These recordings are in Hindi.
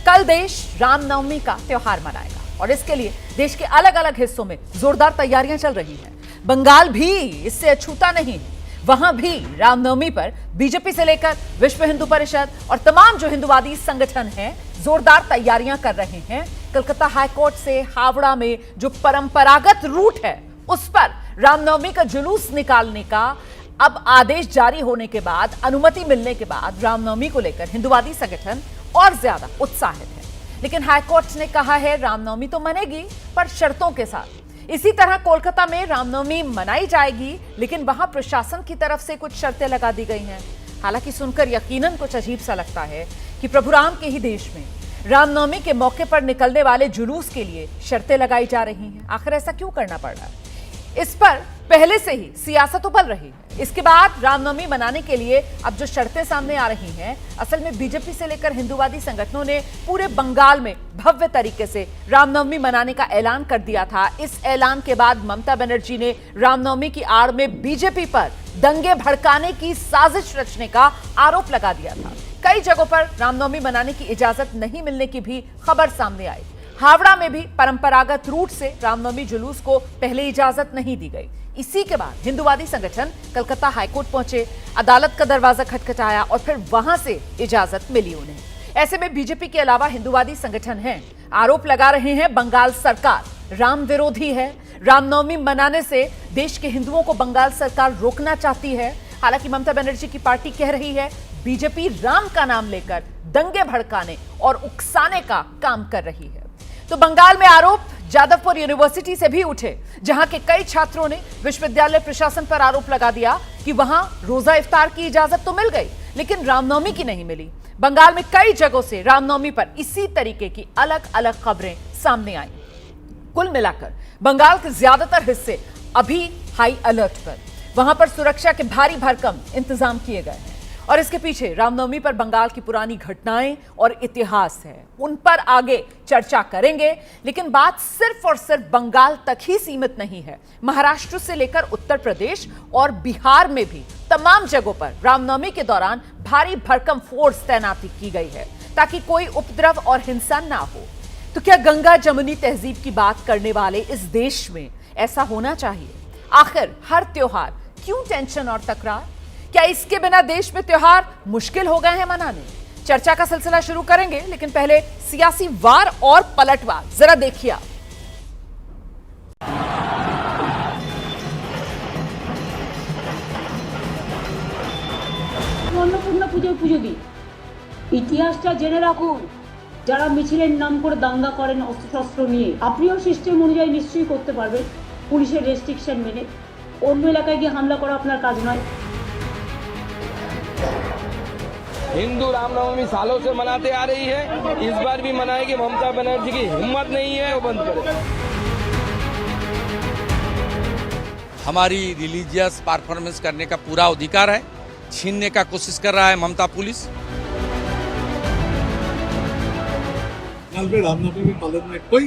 कल देश रामनवमी का त्योहार मनाएगा और इसके लिए देश के अलग अलग हिस्सों में जोरदार तैयारियां चल रही हैं। बंगाल भी इससे अछूता नहीं है। वहां भी रामनवमी पर बीजेपी से लेकर विश्व हिंदू परिषद और तमाम जो हिंदुवादी संगठन हैं जोरदार तैयारियां कर रहे हैं। कलकत्ता हाईकोर्ट से हावड़ा में जो परंपरागत रूट है उस पर रामनवमी का जुलूस निकालने का अब आदेश जारी होने के बाद, अनुमति मिलने के बाद रामनवमी को लेकर हिंदुवादी संगठन और ज्यादा उत्साहित है। लेकिन हाईकोर्ट ने कहा है रामनवमी तो मनेगी पर शर्तों के साथ। इसी तरह कोलकाता में रामनवमी मनाई जाएगी लेकिन वहां प्रशासन की तरफ से कुछ शर्तें लगा दी गई हैं। हालांकि सुनकर यकीनन कुछ अजीब सा लगता है कि प्रभु राम के ही देश में रामनवमी के मौके पर निकलने वाले जुलूस के लिए शर्तें लगाई जा रही हैं। आखिर ऐसा क्यों करना पड़ रहा है? इस पर पहले से ही सियासत उबल रही है। इसके बाद रामनवमी मनाने के लिए अब जो शर्तें सामने आ रही हैं, असल में बीजेपी से लेकर हिंदुवादी संगठनों ने पूरे बंगाल में भव्य तरीके से रामनवमी मनाने का ऐलान कर दिया था। इस ऐलान के बाद ममता बनर्जी ने रामनवमी की आड़ में बीजेपी पर दंगे भड़काने की साजिश रचने का आरोप लगा दिया था। कई जगहों पर रामनवमी मनाने की इजाजत नहीं मिलने की भी खबर सामने आई। हावड़ा में भी परंपरागत रूट से रामनवमी जुलूस को पहले इजाजत नहीं दी गई। इसी के बाद हिंदुवादी संगठन कलकत्ता हाईकोर्ट पहुंचे, अदालत का दरवाजा खटखटाया और फिर वहां से इजाजत मिली उन्हें। ऐसे में बीजेपी के अलावा हिंदुवादी संगठन हैं, आरोप लगा रहे हैं बंगाल सरकार राम विरोधी है। रामनवमी मनाने से देश के हिंदुओं को बंगाल सरकार रोकना चाहती है। हालांकि ममता बनर्जी की पार्टी कह रही है बीजेपी राम का नाम लेकर दंगे भड़काने और उकसाने का काम कर रही है। तो बंगाल में आरोप जादवपुर यूनिवर्सिटी से भी उठे, जहां के कई छात्रों ने विश्वविद्यालय प्रशासन पर आरोप लगा दिया कि वहां रोजा इफ्तार की इजाजत तो मिल गई लेकिन रामनवमी की नहीं मिली। बंगाल में कई जगहों से रामनवमी पर इसी तरीके की अलग अलग खबरें सामने आई। कुल मिलाकर बंगाल के ज्यादातर हिस्से अभी हाई अलर्ट पर, वहां पर सुरक्षा के भारी भरकम इंतजाम किए गए हैं और इसके पीछे रामनवमी पर बंगाल की पुरानी घटनाएं और इतिहास है। उन पर आगे चर्चा करेंगे, लेकिन बात सिर्फ और सिर्फ बंगाल तक ही सीमित नहीं है। महाराष्ट्र से लेकर उत्तर प्रदेश और बिहार में भी तमाम जगहों पर रामनवमी के दौरान भारी भरकम फोर्स तैनाती की गई है ताकि कोई उपद्रव और हिंसा ना हो। तो क्या गंगा जमुनी तहजीब की बात करने वाले इस देश में ऐसा होना चाहिए? आखिर हर त्योहार क्यों टेंशन और तकरार? क्या इसके बिना देश में त्योहार मुश्किल हो गए हैं मनाने? चर्चा का सिलसिला शुरू करेंगे, लेकिन पहले सियासी वार और पलटवार जरा देखिए आप। अन्नपूर्णा पुजो दी इतिहासটা জেনে রাখুন। যারা মিছিলের নাম করে দাঙ্গা করেন অস্ত্রশস্ত্র নিয়ে, আপনিও সিস্টেম অনুযায়ী নিশ্চয়ই করতে পারবেন পুলিশের রেস্ট্রিকশন মেনে। অন্য এলাকায় গিয়ে হামলা করা আপনার কাজ নয়। हिंदू रामनवमी सालों से मनाते आ रही है, इस बार भी मनाएगी। ममता बनर्जी की हिम्मत नहीं है वो बंद करे। हमारी रिलीजियस परफॉर्मेंस करने का पूरा अधिकार है, छीनने का कोशिश कर रहा है ममता पुलिस। रामनवमी में पालन में कोई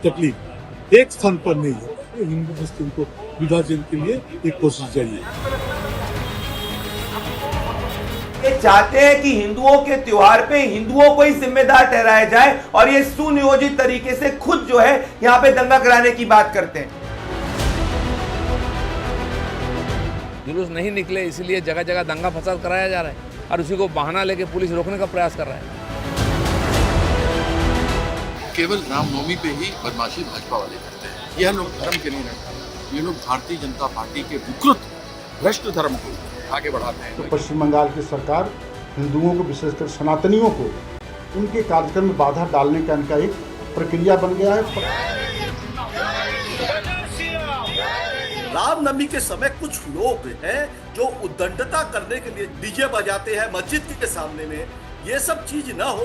तकलीफ एक स्थान पर नहीं है। हिंदू मुस्लिम को विभाजन के लिए एक कोशिश जारी है। ये चाहते हैं कि हिंदुओं के त्योहार पे हिंदुओं को ही जिम्मेदार ठहराया जाए और ये सुनियोजित तरीके से खुद जो है यहाँ पे दंगा कराने की बात करते हैं। जुलूस नहीं निकले इसलिए जगह जगह दंगा फसाद कराया जा रहा है और उसी को बहाना लेके पुलिस रोकने का प्रयास कर रहा है। केवल रामनवमी पे ही बदमाशी भाजपा वाले करते हैं। यह लोग धर्म के नहीं रहते, ये लोग भारतीय जनता पार्टी के विकृत भ्रष्ट धर्म को आगे बढ़ाते हैं। तो पश्चिम बंगाल की सरकार हिंदुओं को, विशेषकर सनातनियों को, उनके कार्यक्रम में बाधा डालने का इनका एक प्रक्रिया बन गया है। रामनवमी के समय कुछ लोग हैं जो उद्दंडता करने के लिए डीजे बजाते हैं मस्जिद के सामने में। ये सब चीज ना हो।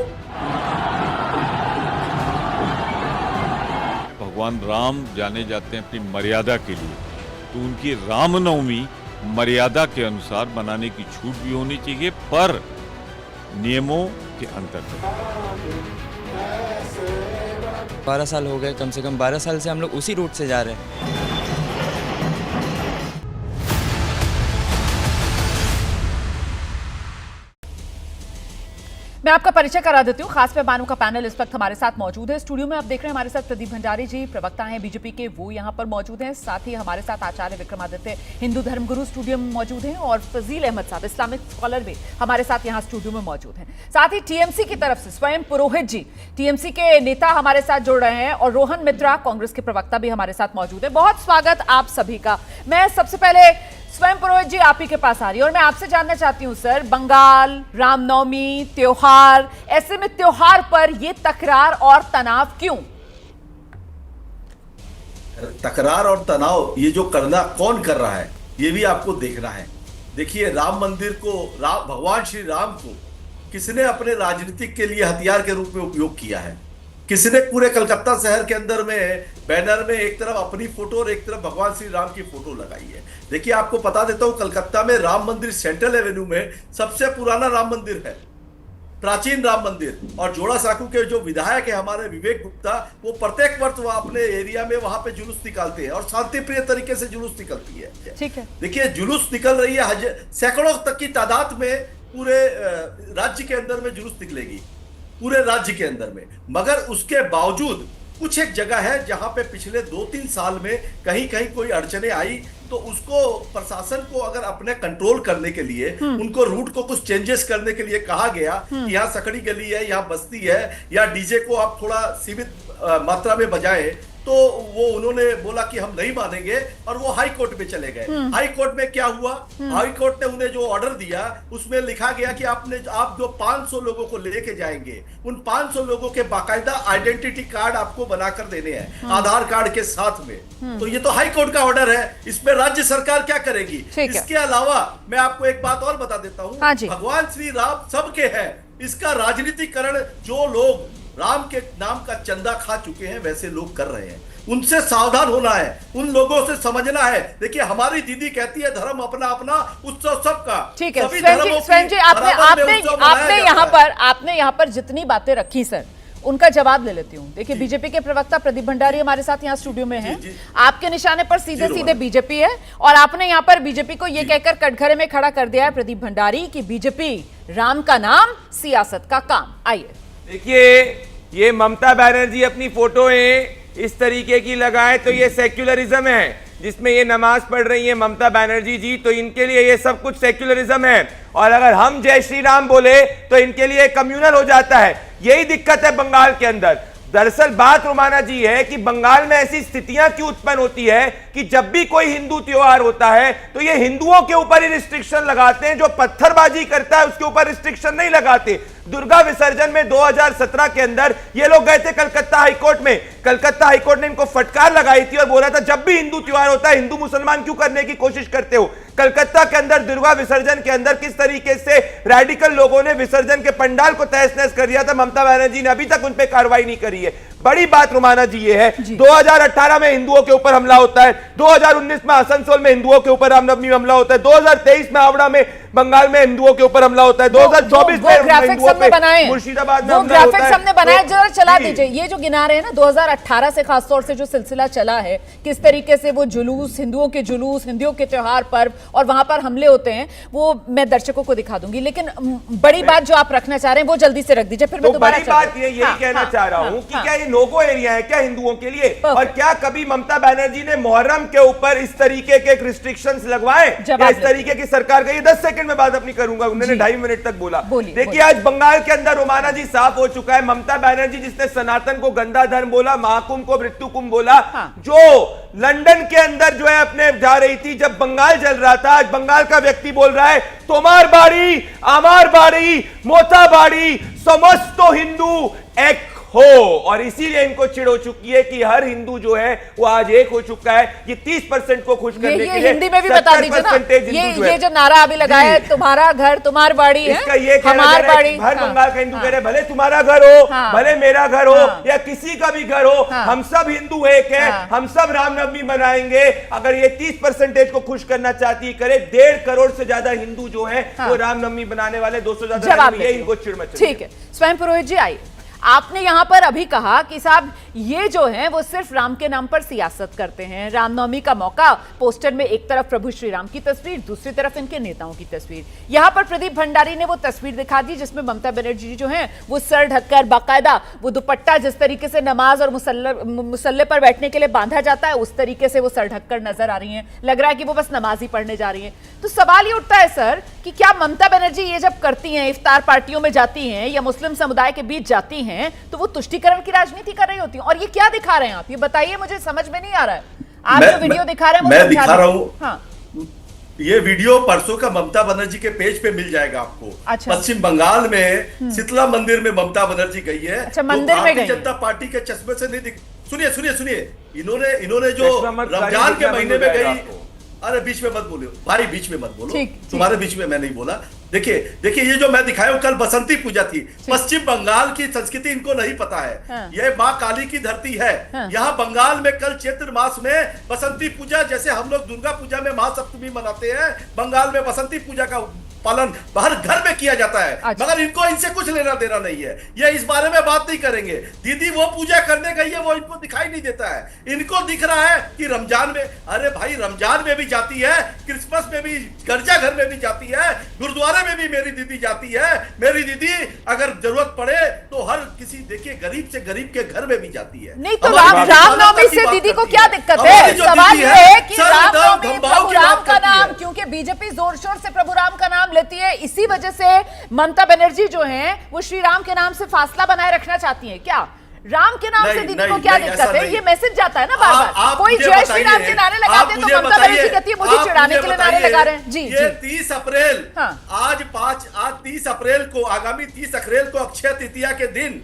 भगवान राम जाने जाते हैं अपनी मर्यादा के लिए, तो उनकी रामनवमी मर्यादा के अनुसार बनाने की छूट भी होनी चाहिए, पर नियमों के अंतर्गत। 12 साल हो गए, कम से कम 12 साल से हम लोग उसी रूट से जा रहे हैं। मैं आपका परिचय करा देती हूँ। खास मेहमानों का पैनल इस वक्त हमारे साथ मौजूद है। स्टूडियो में आप देख रहे हैं हमारे साथ प्रदीप भंडारी जी, प्रवक्ता हैं बीजेपी के, वो यहाँ पर मौजूद हैं। साथ ही हमारे साथ आचार्य विक्रमादित्य, हिंदू धर्मगुरु, स्टूडियो में मौजूद हैं, और फजील अहमद साहब, इस्लामिक स्कॉलर भी हमारे साथ यहाँ स्टूडियो में मौजूद हैं। साथ ही टीएमसी की तरफ से स्वयं पुरोहित जी, टीएमसी के नेता हमारे साथ जुड़ रहे हैं, और रोहन मित्रा, कांग्रेस के प्रवक्ता भी हमारे साथ मौजूद है। बहुत स्वागत आप सभी का। मैं सबसे पहले स्वयं पुरोहित जी आप ही के पास आ रही हूं, और मैं आपसे जानना चाहती हूं सर, बंगाल, रामनवमी, त्योहार, ऐसे में त्योहार पर ये तकरार और तनाव क्यों? तकरार और तनाव ये जो करना कौन कर रहा है ये भी आपको देखना है। देखिए, राम मंदिर को, भगवान श्री राम को किसने अपने राजनीतिक के लिए हथियार के रूप में उपयोग किया है? किसने पूरे कलकत्ता शहर के अंदर में बैनर में एक तरफ अपनी फोटो और एक तरफ भगवान श्री राम की फोटो लगाई है? देखिए, आपको बता देता हूं, कलकत्ता में राम मंदिर सेंट्रल एवेन्यू में सबसे पुराना राम मंदिर है, प्राचीन राम मंदिर। और जोड़ा साकू के जो विधायक है हमारे विवेक गुप्ता, वो प्रत्येक वर्ष वहां अपने एरिया में वहां पे जुलूस निकालते हैं, और शांति प्रिय तरीके से जुलूस निकलती है। ठीक है, देखिए, जुलूस निकल रही है, सैकड़ों तक की तादाद में पूरे राज्य के अंदर में जुलूस निकलेगी, पूरे राज्य के अंदर में। मगर उसके बावजूद कुछ एक जगह है जहां पे पिछले 2-3 साल में कहीं कहीं कोई अड़चने आई, तो उसको प्रशासन को अगर अपने कंट्रोल करने के लिए, उनको रूट को कुछ चेंजेस करने के लिए कहा गया कि यहाँ सकड़ी गली है, यहाँ बस्ती है, या डीजे को आप थोड़ा सीमित मात्रा में बजाएं, तो वो उन्होंने बोला कि हम नहीं मानेंगे, और वो हाई कोर्ट में चले गए। हाई कोर्ट में क्या हुआ? हाई कोर्ट ने उन्हें जो ऑर्डर दिया उसमें लिखा गया कि आप जो 500 लोगों को लेके जाएंगे, उन 500 लोगों के बाकायदा आइडेंटिटी कार्ड आपको बनाकर देने हैं, आधार कार्ड के साथ में। तो ये तो हाई कोर्ट का ऑर्डर है, इसमें राज्य सरकार क्या करेगी? इसके अलावा मैं आपको एक बात और बता देता हूँ, भगवान श्री राम सबके हैं, इसका राजनीतिकरण जो लोग राम के नाम का चंदा खा चुके हैं वैसे लोग कर रहे हैं, उनसे सावधान होना है, उन लोगों से समझना है। देखिए, हमारी दीदी कहती है धर्म अपना अपना, उत्सव सबका। ठीक है, स्वयं जी आपने यहाँ पर जितनी बातें रखी सर, उनका जवाब ले लेती हूँ। देखिए, बीजेपी के प्रवक्ता प्रदीप भंडारी हमारे साथ यहाँ स्टूडियो में हैं। आपके निशाने पर सीधे सीधे बीजेपी है, और आपने यहाँ पर बीजेपी को ये कहकर कटघरे में खड़ा कर दिया है प्रदीप भंडारी कि बीजेपी राम का नाम, सियासत का काम। आइए देखिए, ये ममता बनर्जी अपनी फोटोएं इस तरीके की लगाए तो ये सेक्युलरिज्म है, जिसमें ये नमाज पढ़ रही है ममता बनर्जी जी, तो इनके लिए ये सब कुछ सेक्युलरिज्म है। और अगर हम जय श्री राम बोले तो इनके लिए कम्युनल हो जाता है। यही दिक्कत है बंगाल के अंदर। दरअसल बात रोमाना जी है कि बंगाल में ऐसी स्थितियां क्यों उत्पन्न होती है कि जब भी कोई हिंदू त्योहार होता है तो ये हिंदुओं के ऊपर ही रिस्ट्रिक्शन लगाते हैं, जो पत्थरबाजी करता है उसके ऊपर रिस्ट्रिक्शन नहीं लगाते। दुर्गा विसर्जन में 2017 के अंदर ये लोग गए थे कलकत्ता हाईकोर्ट में। कलकत्ता हाईकोर्ट ने इनको फटकार लगाई थी और बोला था जब भी हिंदू त्योहार होता है हिंदू मुसलमान क्यों करने की कोशिश करते हो। कलकत्ता के अंदर दुर्गा विसर्जन के अंदर किस तरीके से रैडिकल लोगों ने विसर्जन के पंडाल को तहस नहस कर दिया था, ममता बनर्जी ने अभी तक उन पर कार्रवाई नहीं करी है। बड़ी बात रोमाना जी ये है, 2018 में हिंदुओं के ऊपर हमला होता है, 2019 में आसनसोल में हिंदुओं के ऊपर रामनवमी हमला होता है, 2023 में हावड़ा में बंगाल में हिंदुओं के ऊपर हमला होता है, 2024 में मुर्शिदाबाद में हमला होता है। हमने बनाए, जरा चला दीजिए। ये जो गिना रहे हैं ना, 2018 से खासतौर से जो सिलसिला चला है, किस तरीके से वो जुलूस, हिंदुओं के जुलूस, हिंदुओं के त्योहार पर्व, और वहां पर हमले होते हैं, वो मैं दर्शकों को दिखा दूंगी। लेकिन बड़ी बात जो आप रखना चाह रहे हैं वो जल्दी से रख दीजिए, फिर मैं दोबारा बड़ी बात यही कहना चाह रहा हूं कि क्या ये नो-गो एरिया है क्या हिंदुओं के लिए? और क्या कभी ममता बनर्जी ने मुहर्रम के ऊपर इस तरीके के रिस्ट्रिक्शंस लगवाए? इस तरीके की सरकार का, ये 10 सेकंड में बात अपनी करूंगा, उन्होंने 2.5 मिनट तक बोला। देखिए, आज बंगाल के अंदर रोमाना जी साफ हो चुका है, ममता बनर्जी जिसने सनातन को गंदा धर्म बोला, महाकुंभ को मृत्यु कुंभ बोला, जो लंदन के अंदर जो है अपने जा रही थी जब बंगाल जल रहा था, आज बंगाल का व्यक्ति बोल रहा है तोमार बाड़ी, आमार बाड़ी, मोता बाड़ी, समस्त हिंदू एक हो। और इसीलिए इनको चिढ़ हो चुकी है कि हर हिंदू जो है वो आज एक हो चुका है। ये 30% को खुश करने के लिए हिंदी में भी बता दीजिए ना, ये जो नारा अभी लगाया है, तुम्हारा घर तुम्हार बाड़ी है, इसका ये हमार बाड़ी। हर बंगाल का हिंदू कह रहे भले तुम्हारा घर हो, भले मेरा घर हो, या किसी का भी घर हो, हम सब हिंदू एक है, हम सब रामनवमी मनाएंगे। अगर ये 30% को खुश करना चाहती करे, 1.5 करोड़ से ज्यादा हिंदू जो है वो रामनवमी बनाने वाले 200 ज्यादा, ये इनको चिढ़ मच। ठीक है, स्वयं पुरोहित जी आइए, आपने यहां पर अभी कहा कि साहब ये जो है वो सिर्फ राम के नाम पर सियासत करते हैं। रामनवमी का मौका, पोस्टर में एक तरफ प्रभु श्री राम की तस्वीर, दूसरी तरफ इनके नेताओं की तस्वीर। यहां पर प्रदीप भंडारी ने वो तस्वीर दिखा दी जिसमें ममता बनर्जी जो है वो सर ढककर बाकायदा वो दुपट्टा जिस तरीके से नमाज और मुसल्ले पर बैठने के लिए बांधा जाता है उस तरीके से वो सर ढककर नजर आ रही हैं। लग रहा है कि वो बस नमाज ही पढ़ने जा रही हैं। तो सवाल ये उठता है सर कि क्या ममता बनर्जी ये जब करती हैं, इफ्तार पार्टियों में जाती हैं या मुस्लिम समुदाय के बीच जाती हैं, तो वो तुष्टीकरण की राजनीति कर रही होती हैं? और ये क्या दिखा रहे हैं आप, ये बताइए, मुझे समझ में नहीं आ रहा है। आप जो वीडियो दिखा रहे हैं मैं दिखा रहा हूँ। हाँ, ये वीडियो परसों का ममता बनर्जी के पेज पे मिल जाएगा आपको। अच्छा। पश्चिम बंगाल में शीतला मंदिर में ममता बनर्जी गई है। अच्छा, मंदिर में गई। भारतीय जनता पार्टी के चश्मे से नहीं दिख। सुनिए, इन्होंने जो रमजान के महीने में गई। अरे बीच में मत बोलो भाई, बीच में मत बोलो, तुम्हारे बीच में मैं नहीं बोला। देखिए ये जो मैं दिखाया हूं, कल बसंती पूजा थी। पश्चिम बंगाल की संस्कृति इनको नहीं पता है। हाँ। यह माँ काली की धरती है। हाँ। यहाँ बंगाल में कल चैत्र मास में बसंती पूजा, जैसे हम लोग दुर्गा पूजा में महासप्तमी मनाते हैं, बंगाल में बसंती पूजा का पालन बाहर घर में किया जाता है। अच्छा। मगर इनको इनसे कुछ लेना देना नहीं है। ये इस बारे में बात नहीं करेंगे। दीदी वो पूजा करने गई है, वो इनको दिखाई नहीं देता है। इनको दिख रहा है कि रमजान में, अरे भाई रमजान में भी जाती है, क्रिसमस में भी, गिरजाघर में भी जाती है, गुरुद्वारे में भी मेरी दीदी जाती है। मेरी दीदी अगर जरूरत पड़े तो हर किसी, देखिए गरीब से गरीब के घर में भी जाती है। नहीं तो रामनवमी से दीदी को क्या दिक्कत है? सवाल ये है कि रामनवमी प्रभु राम का नाम, क्योंकि बीजेपी जोर शोर से प्रभु राम का नाम लेती है, इसी वजह से ममता बनर्जी जो हैं वो श्री राम के नाम से फासला बनाए रखना चाहती हैं। क्या राम के नाम से दीदी को क्या दिक्कत है? ये मैसेज जाता है ना बार बार। कोई जय श्री राम के नारे लगाते हैं तो ममता बनर्जी कहती है मुझे चिढ़ाने के लिए नारे लगा रहे हैं। जी, ये 30 अप्रैल, हाँ। आज 30 अप्रैल को, आगामी 30 अप्रैल को अक्षय तृतीया के दिन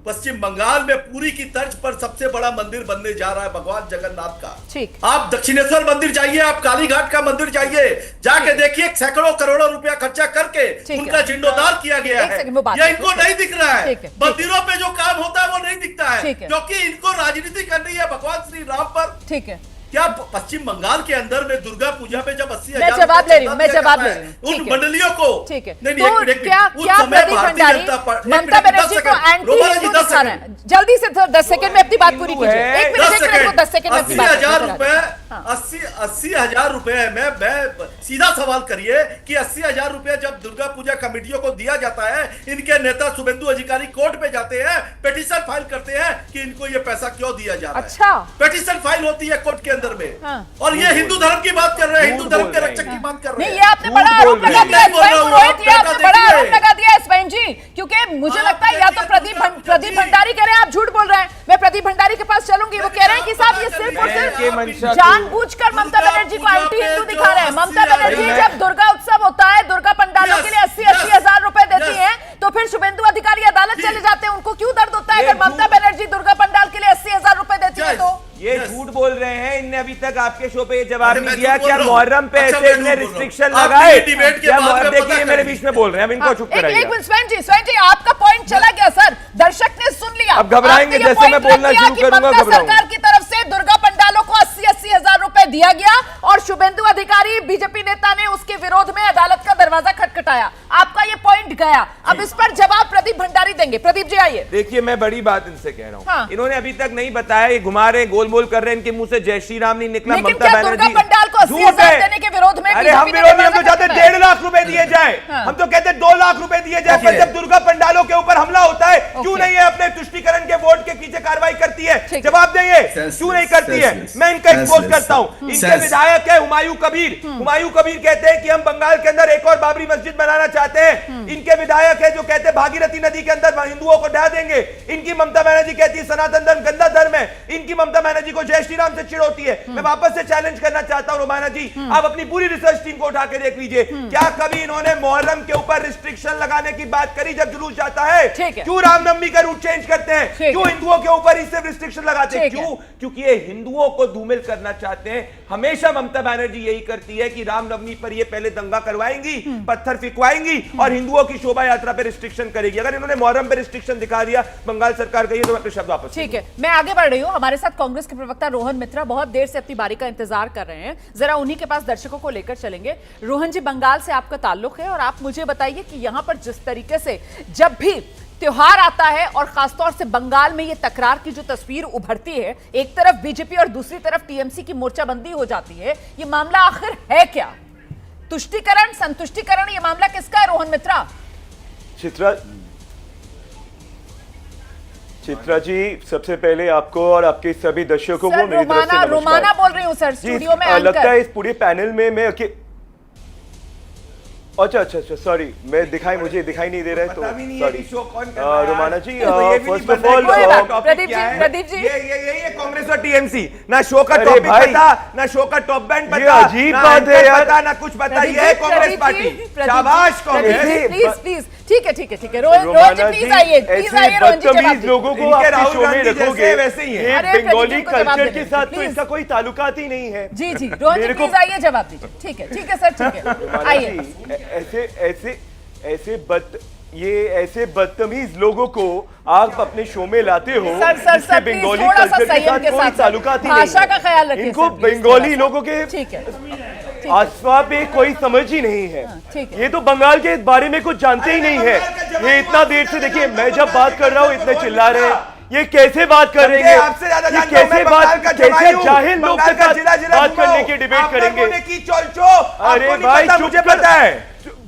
पश्चिम बंगाल में पूरी की तर्ज पर सबसे बड़ा मंदिर बनने जा रहा है भगवान जगन्नाथ का। ठीक। आप दक्षिणेश्वर मंदिर जाइए, आप कालीघाट का मंदिर जाइए, जाके देखिए सैकड़ों करोड़ों रुपया खर्चा करके उनका जीर्णोद्धार किया गया है। ये इनको नहीं दिख रहा है। मंदिरों पे जो काम होता है वो नहीं दिखता है, क्योंकि इनको राजनीति करनी है भगवान श्री राम पर। ठीक है। क्या पश्चिम बंगाल के अंदर में दुर्गा पूजा में जब 80,000 मैं जवाब ले रही हूँ उन मंडलियों को, ठीक है, नहीं क्या प्रदीप भंडारी ममता बनर्जी को एंटी हिंदू दिखा रहे हैं? जल्दी से 10 सेकंड में अपनी बात पूरी कीजिए। 10 सेकंड में 80,000 रुपए, 80,000 रुपए में मैं सीधा सवाल करिए कि 80,000 रुपए जब दुर्गा पूजा कमेटियों को दिया जाता है, इनके नेता शुभेंदु अधिकारी कोर्ट पे जाते हैं, पिटीशन फाइल करते हैं कि इनको ये पैसा क्यों दिया जा रहा है। अच्छा, पिटीशन फाइल होती है कोर्ट के अंदर में। हाँ। और ये हिंदू धर्म की बात कर रहे हैं, हिंदू धर्म के रक्षक की बात कर रहे हैं। ये आपने बड़ा आरोप लगा दिया रोहित, ये आपने बड़ा आरोप लगा दिया स्वयं जी, क्योंकि मुझे लगता है या तो प्रदीप भंडारी कह रहे हैं आप झूठ बोल रहे हैं। मैं प्रदीप भंडारी के पास चलूंगी, वो कह रहे हैं कि साहब ये सिर्फ और सिर्फ जानबूझकर ममता बनर्जी को एंटी हिंदू दिखा रहे हैं। ममता बनर्जी जब दुर्गा उत्सव होता है, दुर्गा पंडालों के लिए 80 हजार रुपए देती हैं, तो फिर शुभेंदु अधिकारी अदालत चले जाते हैं। उनको क्यों दर्द होता है अगर ममता बनर्जी दुर्गा पंडाल के लिए 80,000 रुपए देती है? तो ये झूठ बोल रहे हैं। इनने अभी तक आपके शो पे ये जवाब नहीं दिया क्या मुहर्रम पे ऐसे इनने रिस्ट्रिक्शन लगाए? देखिए मेरे बीच में बोल रहे हैं, अब इनको चुप कराइए। एक मिनट स्वयं जी आपका पॉइंट चला गया सर, दर्शक ने सुन लिया। अब घबराएंगे जैसे मैं बोलना शुरू करूंगा, सरकार की तरफ से दुर्गा पंडालों को 80 हजार रुपए दिया गया और शुभेंदु अधिकारी बीजेपी नेता ने उसके विरोध में अदालत का दरवाजा खटखटाया। आपका ये पॉइंट गया, अब इस पर जवाब प्रदीप भंडारी देंगे। प्रदीप जी आइए। देखिए मैं बड़ी बात इनसे कह रहा हूँ। हाँ। इन्होंने अभी तक नहीं बताया, ये घुमा रहे, गोलमोल कर रहे हैं, इनके मुंह से जय श्री राम नहीं निकला। ममता बनर्जी पंडाल को 80,000 देने के विरोध में, अरे हम विरोधी, हम तो चाहते 1.5 लाख रुपए दिए जाए, हम तो कहते 2 लाख रुपए दिए जाए। पर जब दुर्गा पंडालों के ऊपर हमला होता है, क्यों नहीं है अपने तुष्टीकरण के वोट के पीछे कार्रवाई करती है? जवाब देंगे, क्यों नहीं करती है? मैं इनका एक्सपोज करता हूं। इनके विधायक है हुमायूं कबीर। हुमायूं कबीर कहते हैं कि हम बंगाल के अंदर एक और बाबरी मस्जिद बनाना चाहते हैं। इनके विधायक है जो कहते हैं भागीरथी नदी के अंदर हिंदुओं को ढा देंगे। इनकी ममता बनर्जी कहती है सनातन धर्म गंदा धर्म है। इनकी ममता बनर्जी को जय श्री राम से चिढ़ होती है। मैं वापस से चैलेंज करना चाहता हूं रोमाना जी, आप अपनी पूरी रिसर्च टीम को उठा के देख लीजिए, क्या कभी इन्होंने मुहर्रम के ऊपर रिस्ट्रिक्शन लगाने की बात करी जब जुलूस जाता है? क्यों रामनवमी का रूट चेंज करते हैं? क्यों हिंदुओं के ऊपर इससे रिस्ट्रिक्शन लगाते हैं? क्यों? क्योंकि ये हिंदुओं को धूमिल करना चाहते हैं। हमेशा ममता बनर्जी यही करती है कि रामनवमी पर ये पहले दंगा करवाएंगी, पत्थर फिकवाएंगी और हिंदुओं की शोभा यात्रा पे रिस्ट्रिक्शन करेगी। अगर इन्होंने मुहर्रम पे रिस्ट्रिक्शन दिखा दिया, बंगाल सरकार गई तो मैं अपने शब्द वापस। ठीक है, मैं आगे बढ़ रही हूं। हमारे साथ कांग्रेस के प्रवक्ता रोहन मित्रा बहुत देर से अपनी बारी का इंतजार कर रहे हैं, जरा उन्हीं के पास दर्शकों को लेकर चलेंगे। रोहन जी, बंगाल से आपका ताल्लुक है और आप मुझे बताइए कि यहां पर जिस तरीके से जब भी त्योहार आता है और खासतौर से बंगाल में ये तकरार की जो तस्वीर उभरती है, एक तरफ बीजेपी और दूसरी तरफ टीएमसी की मोर्चाबंदी हो जाती है, ये मामला आखिर है क्या? तुष्टीकरण, संतुष्टीकरण, ये मामला किसका है रोहन मित्रा? चित्रा जी, सबसे पहले आपको और आपके सभी दर्शकों को मेरी तरफ से नमस्कार। रोमाना बोल रही हूँ सर, स्टूडियो में लगता है इस पूरे पैनल में मैं अच्छा, सॉरी, मुझे दिखाई नहीं दे रहा है, तो sorry. Romana ji, first of all Pradeep ji, ये कांग्रेस और टीएमसी, ना शो का टॉपिक पता, ना शो का टॉप बैंड पता, अजीब बात है यार, ना कुछ पता। ये है कांग्रेस पार्टी, शाबाश कांग्रेस। प्लीज, ठीक है, रोहन जी प्लीज आइए, रोहन जी जवाब दीजिए। लोगों को आपके शो में रखोगे, वैसे ही है। ये बंगाली कल्चर के साथ तो इसका कोई ताल्लुकात ही नहीं है। जी, रोहन जी प्लीज आइए, जवाब दीजिए। ठीक है सर, ठीक है, आइए। ऐसे बदतमीज लोगों को आप अपने शो में लाते हो, सर, बंगाली थोड़ा सा कल्चर के संयम साथ के कोई साथ ताल्लुकात ही नहीं है। भाषा का ख्याल रखिए। इनको सर, प्लीज, बंगाली लोगों के ठीक है, आसवा पे कोई समझ ही नहीं है। ठीक है। ये तो बंगाल के बारे में कुछ जानते ही नहीं है। ये इतना देर से, देखिए, मैं जब बात कर रहा हूँ इतने चिल्ला रहे हैं, ये कैसे बात करेंगे? आपसे ज्यादा जानता हूं, कैसे मैं बात, बंगाल का कैसे जवाई जाहिल लोग के साथ बात करने की डिबेट करेंगे? अरे भाई, मुझे पता है।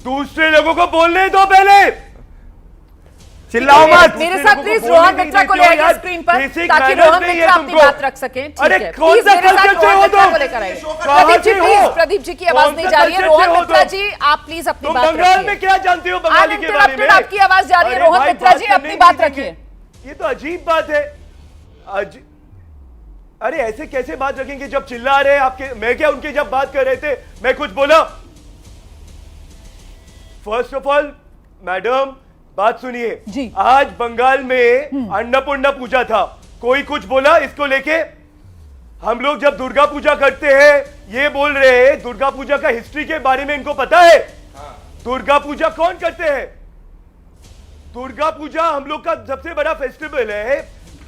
दूसरे लोगों को बोलने दो पहले, चिल्लाओ मत। मेरे साथ प्लीज रोहन मित्रा को ले आइए स्क्रीन पर, ताकि रोहन मित्रा अपनी बात रख सके। अरे कौन सा कल्चर से हो तुम? प्रदीप जी की आवाज नहीं जा रही है। रोहन मित्रा जी, आप प्लीज अपनी बात रखिए। बंगाल में क्या जानते हो बंगाली के बारे में? आपकी आवाज जा रही है। रोहन मित्रा जी, अपनी बात रखिए। ये तो अजीब बात है। अरे ऐसे कैसे बात रखेंगे जब चिल्ला रहे आपके? मैं क्या उनके जब बात कर रहे थे मैं कुछ बोला? फर्स्ट ऑफ ऑल मैडम, बात सुनिए। आज बंगाल में अन्नपूर्णा पूजा था, कोई कुछ बोला इसको लेके? हम लोग जब दुर्गा पूजा करते हैं, ये बोल रहे हैं दुर्गा पूजा का हिस्ट्री के बारे में इनको पता है? दुर्गा पूजा कौन करते हैं? दुर्गा पूजा हम लोग का सबसे बड़ा फेस्टिवल है।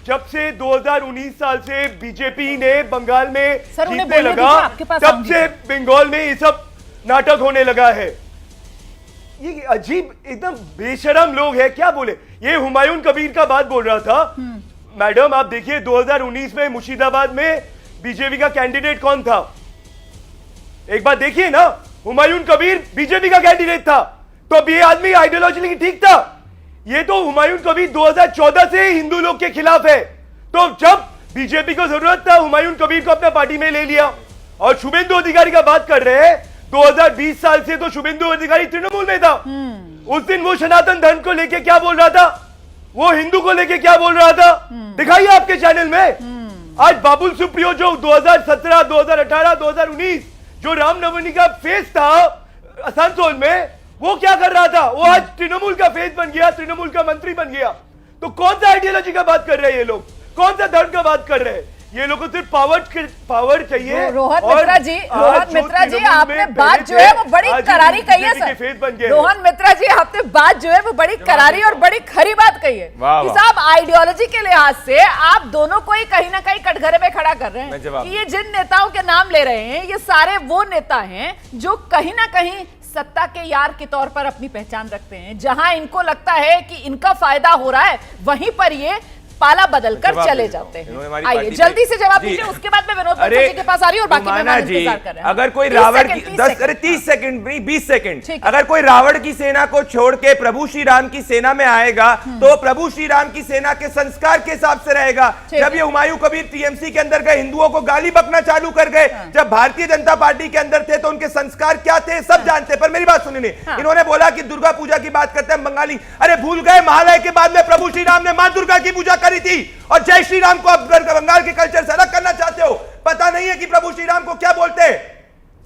जब से 2019 साल से बीजेपी ने बंगाल में जीतने लगा, तब से बंगाल में ये सब नाटक होने लगा है। ये अजीब, एकदम बेशरम लोग हैं। क्या बोले? ये हुमायूं कबीर का बात बोल रहा था। मैडम आप देखिए, 2019 में मुर्शिदाबाद में बीजेपी का कैंडिडेट कौन था? एक बात देखिए ना, हुमायूं कबीर बीजेपी का कैंडिडेट था, तो अब ये आदमी आइडियोलॉजिकली ठीक था। ये तो हुमायूं कबीर 2014 से हिंदू लोग के खिलाफ है, तो जब बीजेपी को जरूरत था हुमायूं कबीर को अपना पार्टी में ले लिया। और शुभेंदु अधिकारी का बात कर रहे हैं, 2020 साल से तो शुभेंदु अधिकारी तृणमूल में था। उस दिन वो सनातन धर्म को लेके क्या बोल रहा था, वो हिंदू को लेके क्या बोल रहा था, दिखाइए आपके चैनल में। आज बाबुल सुप्रियो जो 2017, 2018, 2019 जो रामनवमी का फेस था आसनसोल में, वो क्या कर रहा था? वो आज तृणमूल का फेस बन गया, तृणमूल का मंत्री बन गया। तो कौन सा आइडियोलॉजी का बात कर रहे हैं ये लोग? कौन सा धर्म का बात कर रहे हैं? ये लोगों को सिर्फ पावर चाहिए। रोहन मित्रा जी, आपने बात जो है वो बड़ी करारी कही है सर। रोहन मित्रा जी, आपने बात जो है वो बड़ी करारी और बड़ी खरी बात कही है कि साहब आइडियोलॉजी के लिहाज से आप दोनों को ही कहीं ना कहीं कटघरे में खड़ा कर रहे हैं कि ये जिन नेताओं के नाम ले रहे हैं, ये सारे वो नेता हैं जो कहीं ना कहीं सत्ता के यार के तौर पर अपनी पहचान रखते हैं। जहां इनको लगता है कि इनका फायदा हो रहा है, वहीं पर ये पाला बदलकर चले जाते हैं। आइए जल्दी से जवाब दीजिए, उसके बाद मैं विनोद बंसल जी के पास आ रही हूं और बाकी मेहमान इंतजार कर रहे हैं। अगर कोई रावण की 30 सेकंड नहीं 20 सेकंड, अगर कोई रावण की सेना को छोड़ के प्रभु श्री राम की सेना में आएगा तो प्रभु श्री राम की सेना के संस्कार के हिसाब से रहेगा। जब ये हुमायूं कबीर टीएमसी के अंदर गए, हिंदुओं को गाली बकना चालू कर गए। जब भारतीय जनता पार्टी के अंदर थे तो उनके संस्कार क्या थे सब जानते। पर मेरी बात सुनिए, इन्होंने बोला कि दुर्गा पूजा की बात करते हैं बंगाली। अरे भूल गए, महालय के बाद में प्रभु श्री राम ने मां दुर्गा की पूजा करी थी और जय श्री राम को आप बंगाल के कल्चर से अलग करना चाहते हो। पता नहीं है कि प्रभु श्री राम को क्या बोलते हैं?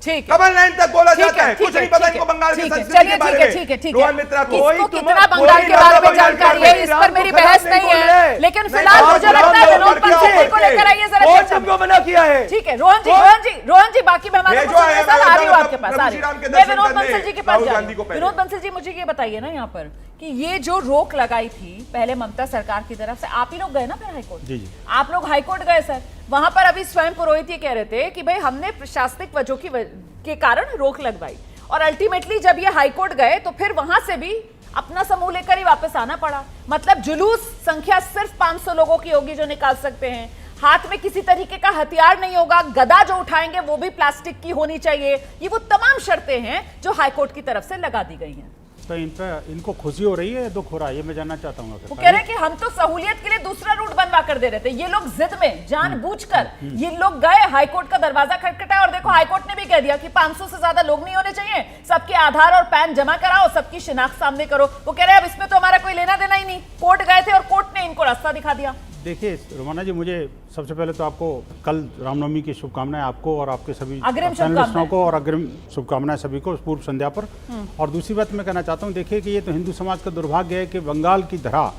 ठीक, कमल नयन तक बोला जाता है, कुछ नहीं पता इनको बंगाल की संस्कृति के बारे में। रोहन मित्रा को कितना बंगाल के बारे में जानकारी है, इस पर मेरी बहस नहीं है, लेकिन फिलहाल मुझे लगता है विनोद बंसल जी को लेकर आइए जरा चर्चा में। मना किया है। ठीक है रोहन जी, बाकी मेहमानों को आ रही हूँ आपके पास, आ रही हूँ मैं विनोद बंसल जी के पास जा रही हूँ। विनोद बंसल जी, मुझे ये बताइए ना यहाँ पर कि ये जो रोक लगाई थी पहले ममता सरकार की तरफ से, आप ही लोग गए ना फिर हाईकोर्ट? जी, आप लोग हाईकोर्ट गए सर। वहां पर अभी स्वयं पुरोहित ये कह रहे थे कि भाई हमने प्रशासनिक वजहों के कारण रोक लगवाई, और अल्टीमेटली जब ये हाईकोर्ट गए तो फिर वहां से भी अपना समूह लेकर ही वापस आना पड़ा। मतलब जुलूस संख्या सिर्फ 500 लोगों की होगी जो निकाल सकते हैं, हाथ में किसी तरीके का हथियार नहीं होगा, गदा जो उठाएंगे वो भी प्लास्टिक की होनी चाहिए। ये वो तमाम शर्तें हैं जो हाईकोर्ट की तरफ से लगा दी गई हैं। तो इन पे इनको खुशी हो रही है, दुख हो रहा है, ये मैं जानना चाहता हूँ। वो कह रहे हैं कि हम तो सहूलियत के लिए दूसरा रूट बनवा कर दे रहे थे, ये लोग जिद में जानबूझकर ये लोग गए, हाईकोर्ट का दरवाजा खटखटाया और देखो हाईकोर्ट ने भी कह दिया कि 500 से ज्यादा लोग नहीं होने चाहिए, सबके आधार और पैन जमा कराओ, सबकी शिनाख्त सामने करो। वो कह रहे हैं अब इसमें तो हमारा कोई लेना देना ही नहीं, कोर्ट गए थे और कोर्ट ने इनको रास्ता दिखा दिया। देखिए रोमाना जी, मुझे सबसे पहले तो आपको कल रामनवमी की शुभकामनाएं, आपको और आपके सभी पैनलिस्टों को, और अग्रिम शुभकामनाएं सभी को पूर्व संध्या पर। और दूसरी बात मैं कहना चाहता हूं, देखिए कि ये तो हिंदू समाज का दुर्भाग्य है कि बंगाल की धरा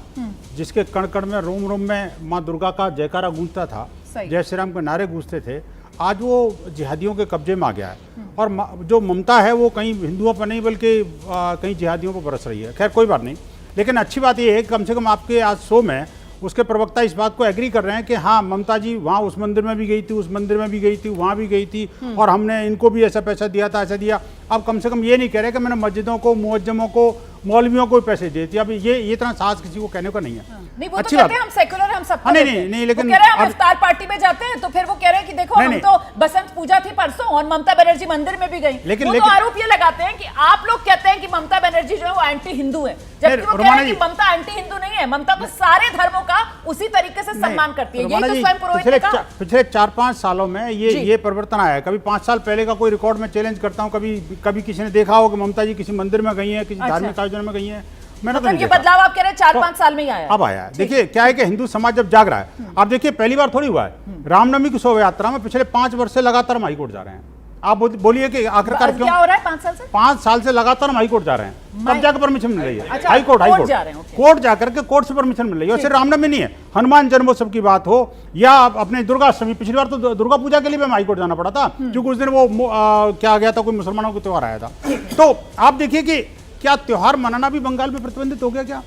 जिसके कण कण में, रोम रोम में माँ दुर्गा का जयकारा गूंजता था, जय श्री राम के नारे गूंजते थे, आज वो जिहादियों के कब्जे में आ गया है। और जो ममता है वो कहीं हिंदुओं पर नहीं बल्कि कहीं जिहादियों पर बरस रही है। खैर कोई बात नहीं, लेकिन अच्छी बात ये है कि कम से कम आपके आज शो में उसके प्रवक्ता इस बात को एग्री कर रहे हैं कि हाँ ममता जी वहाँ उस मंदिर में भी गई थी, उस मंदिर में भी गई थी, वहाँ भी गई थी, और हमने इनको भी ऐसा पैसा दिया था, ऐसा दिया। अब कम से कम ये नहीं कह रहे कि मैंने मस्जिदों को, मुअज्जमों को, मौलवियों को पैसे दिए थे। अब ये इतना साहस किसी को कहने को नहीं है। नहीं, वो तो कहते हैं हम सेकुलर, हम सब नहीं, लेकिन कह रहे हैं हम इफ्तार पार्टी में जाते हैं तो फिर वो कह रहे हैं कि देखो हम तो बसंत पूजा थी परसों और ममता बनर्जी मंदिर में भी गई। लेकिन तो आरोप ये लगाते हैं कि आप लोग कहते हैं कि ममता बनर्जी जो है वो एंटी हिंदू है, जबकि वो कह रहे हैं कि ममता एंटी हिंदू नहीं है, ममता तो सारे धर्मों का उसी तरीके से सम्मान करती है। यही तो स्वयं पुरोहित ने कहा। पिछले 4-5 सालों में ये परिवर्तन आया है। कभी 5 साल पहले का कोई रिकॉर्ड में चैलेंज करता हूँ, कभी किसी ने देखा हो कि ममता जी किसी मंदिर में गई है, किसी धार्मिक आयोजन में गई है, मैंने तो ये बदलाव आप कह रहे हैं 4-5 साल में ही आया, अब आया है। देखिए क्या है कि हिंदू समाज जब जाग रहा है, आप देखिए पहली बार थोड़ी हुआ है, रामनवमी की शोभा यात्रा में पिछले 5 वर्ष से लगातार हम हाईकोर्ट जा रहे हैं। आप बोलिए कि आखिरकार क्यों क्या हो रहा है? 5 साल से 5 साल से लगातार हम हाईकोर्ट जा रहे हैं, तब जाकर परमिशन मिल रही है। अच्छा, हाईकोर्ट कोर्ट जाकर के कोर्ट से परमिशन मिल रही है। और सिर्फ रामनवमी नहीं है, हनुमान जन्मोत्सव की बात हो या अपने दुर्गाष्टमी, पिछली बार तो दुर्गा पूजा के लिए भी हमें हाईकोर्ट जाना पड़ा था क्योंकि उस दिन वो क्या आ गया था, कोई मुसलमानों का त्योहार आया था। तो आप देखिए कि क्या त्योहार मनाना भी बंगाल में प्रतिबंधित हो गया क्या?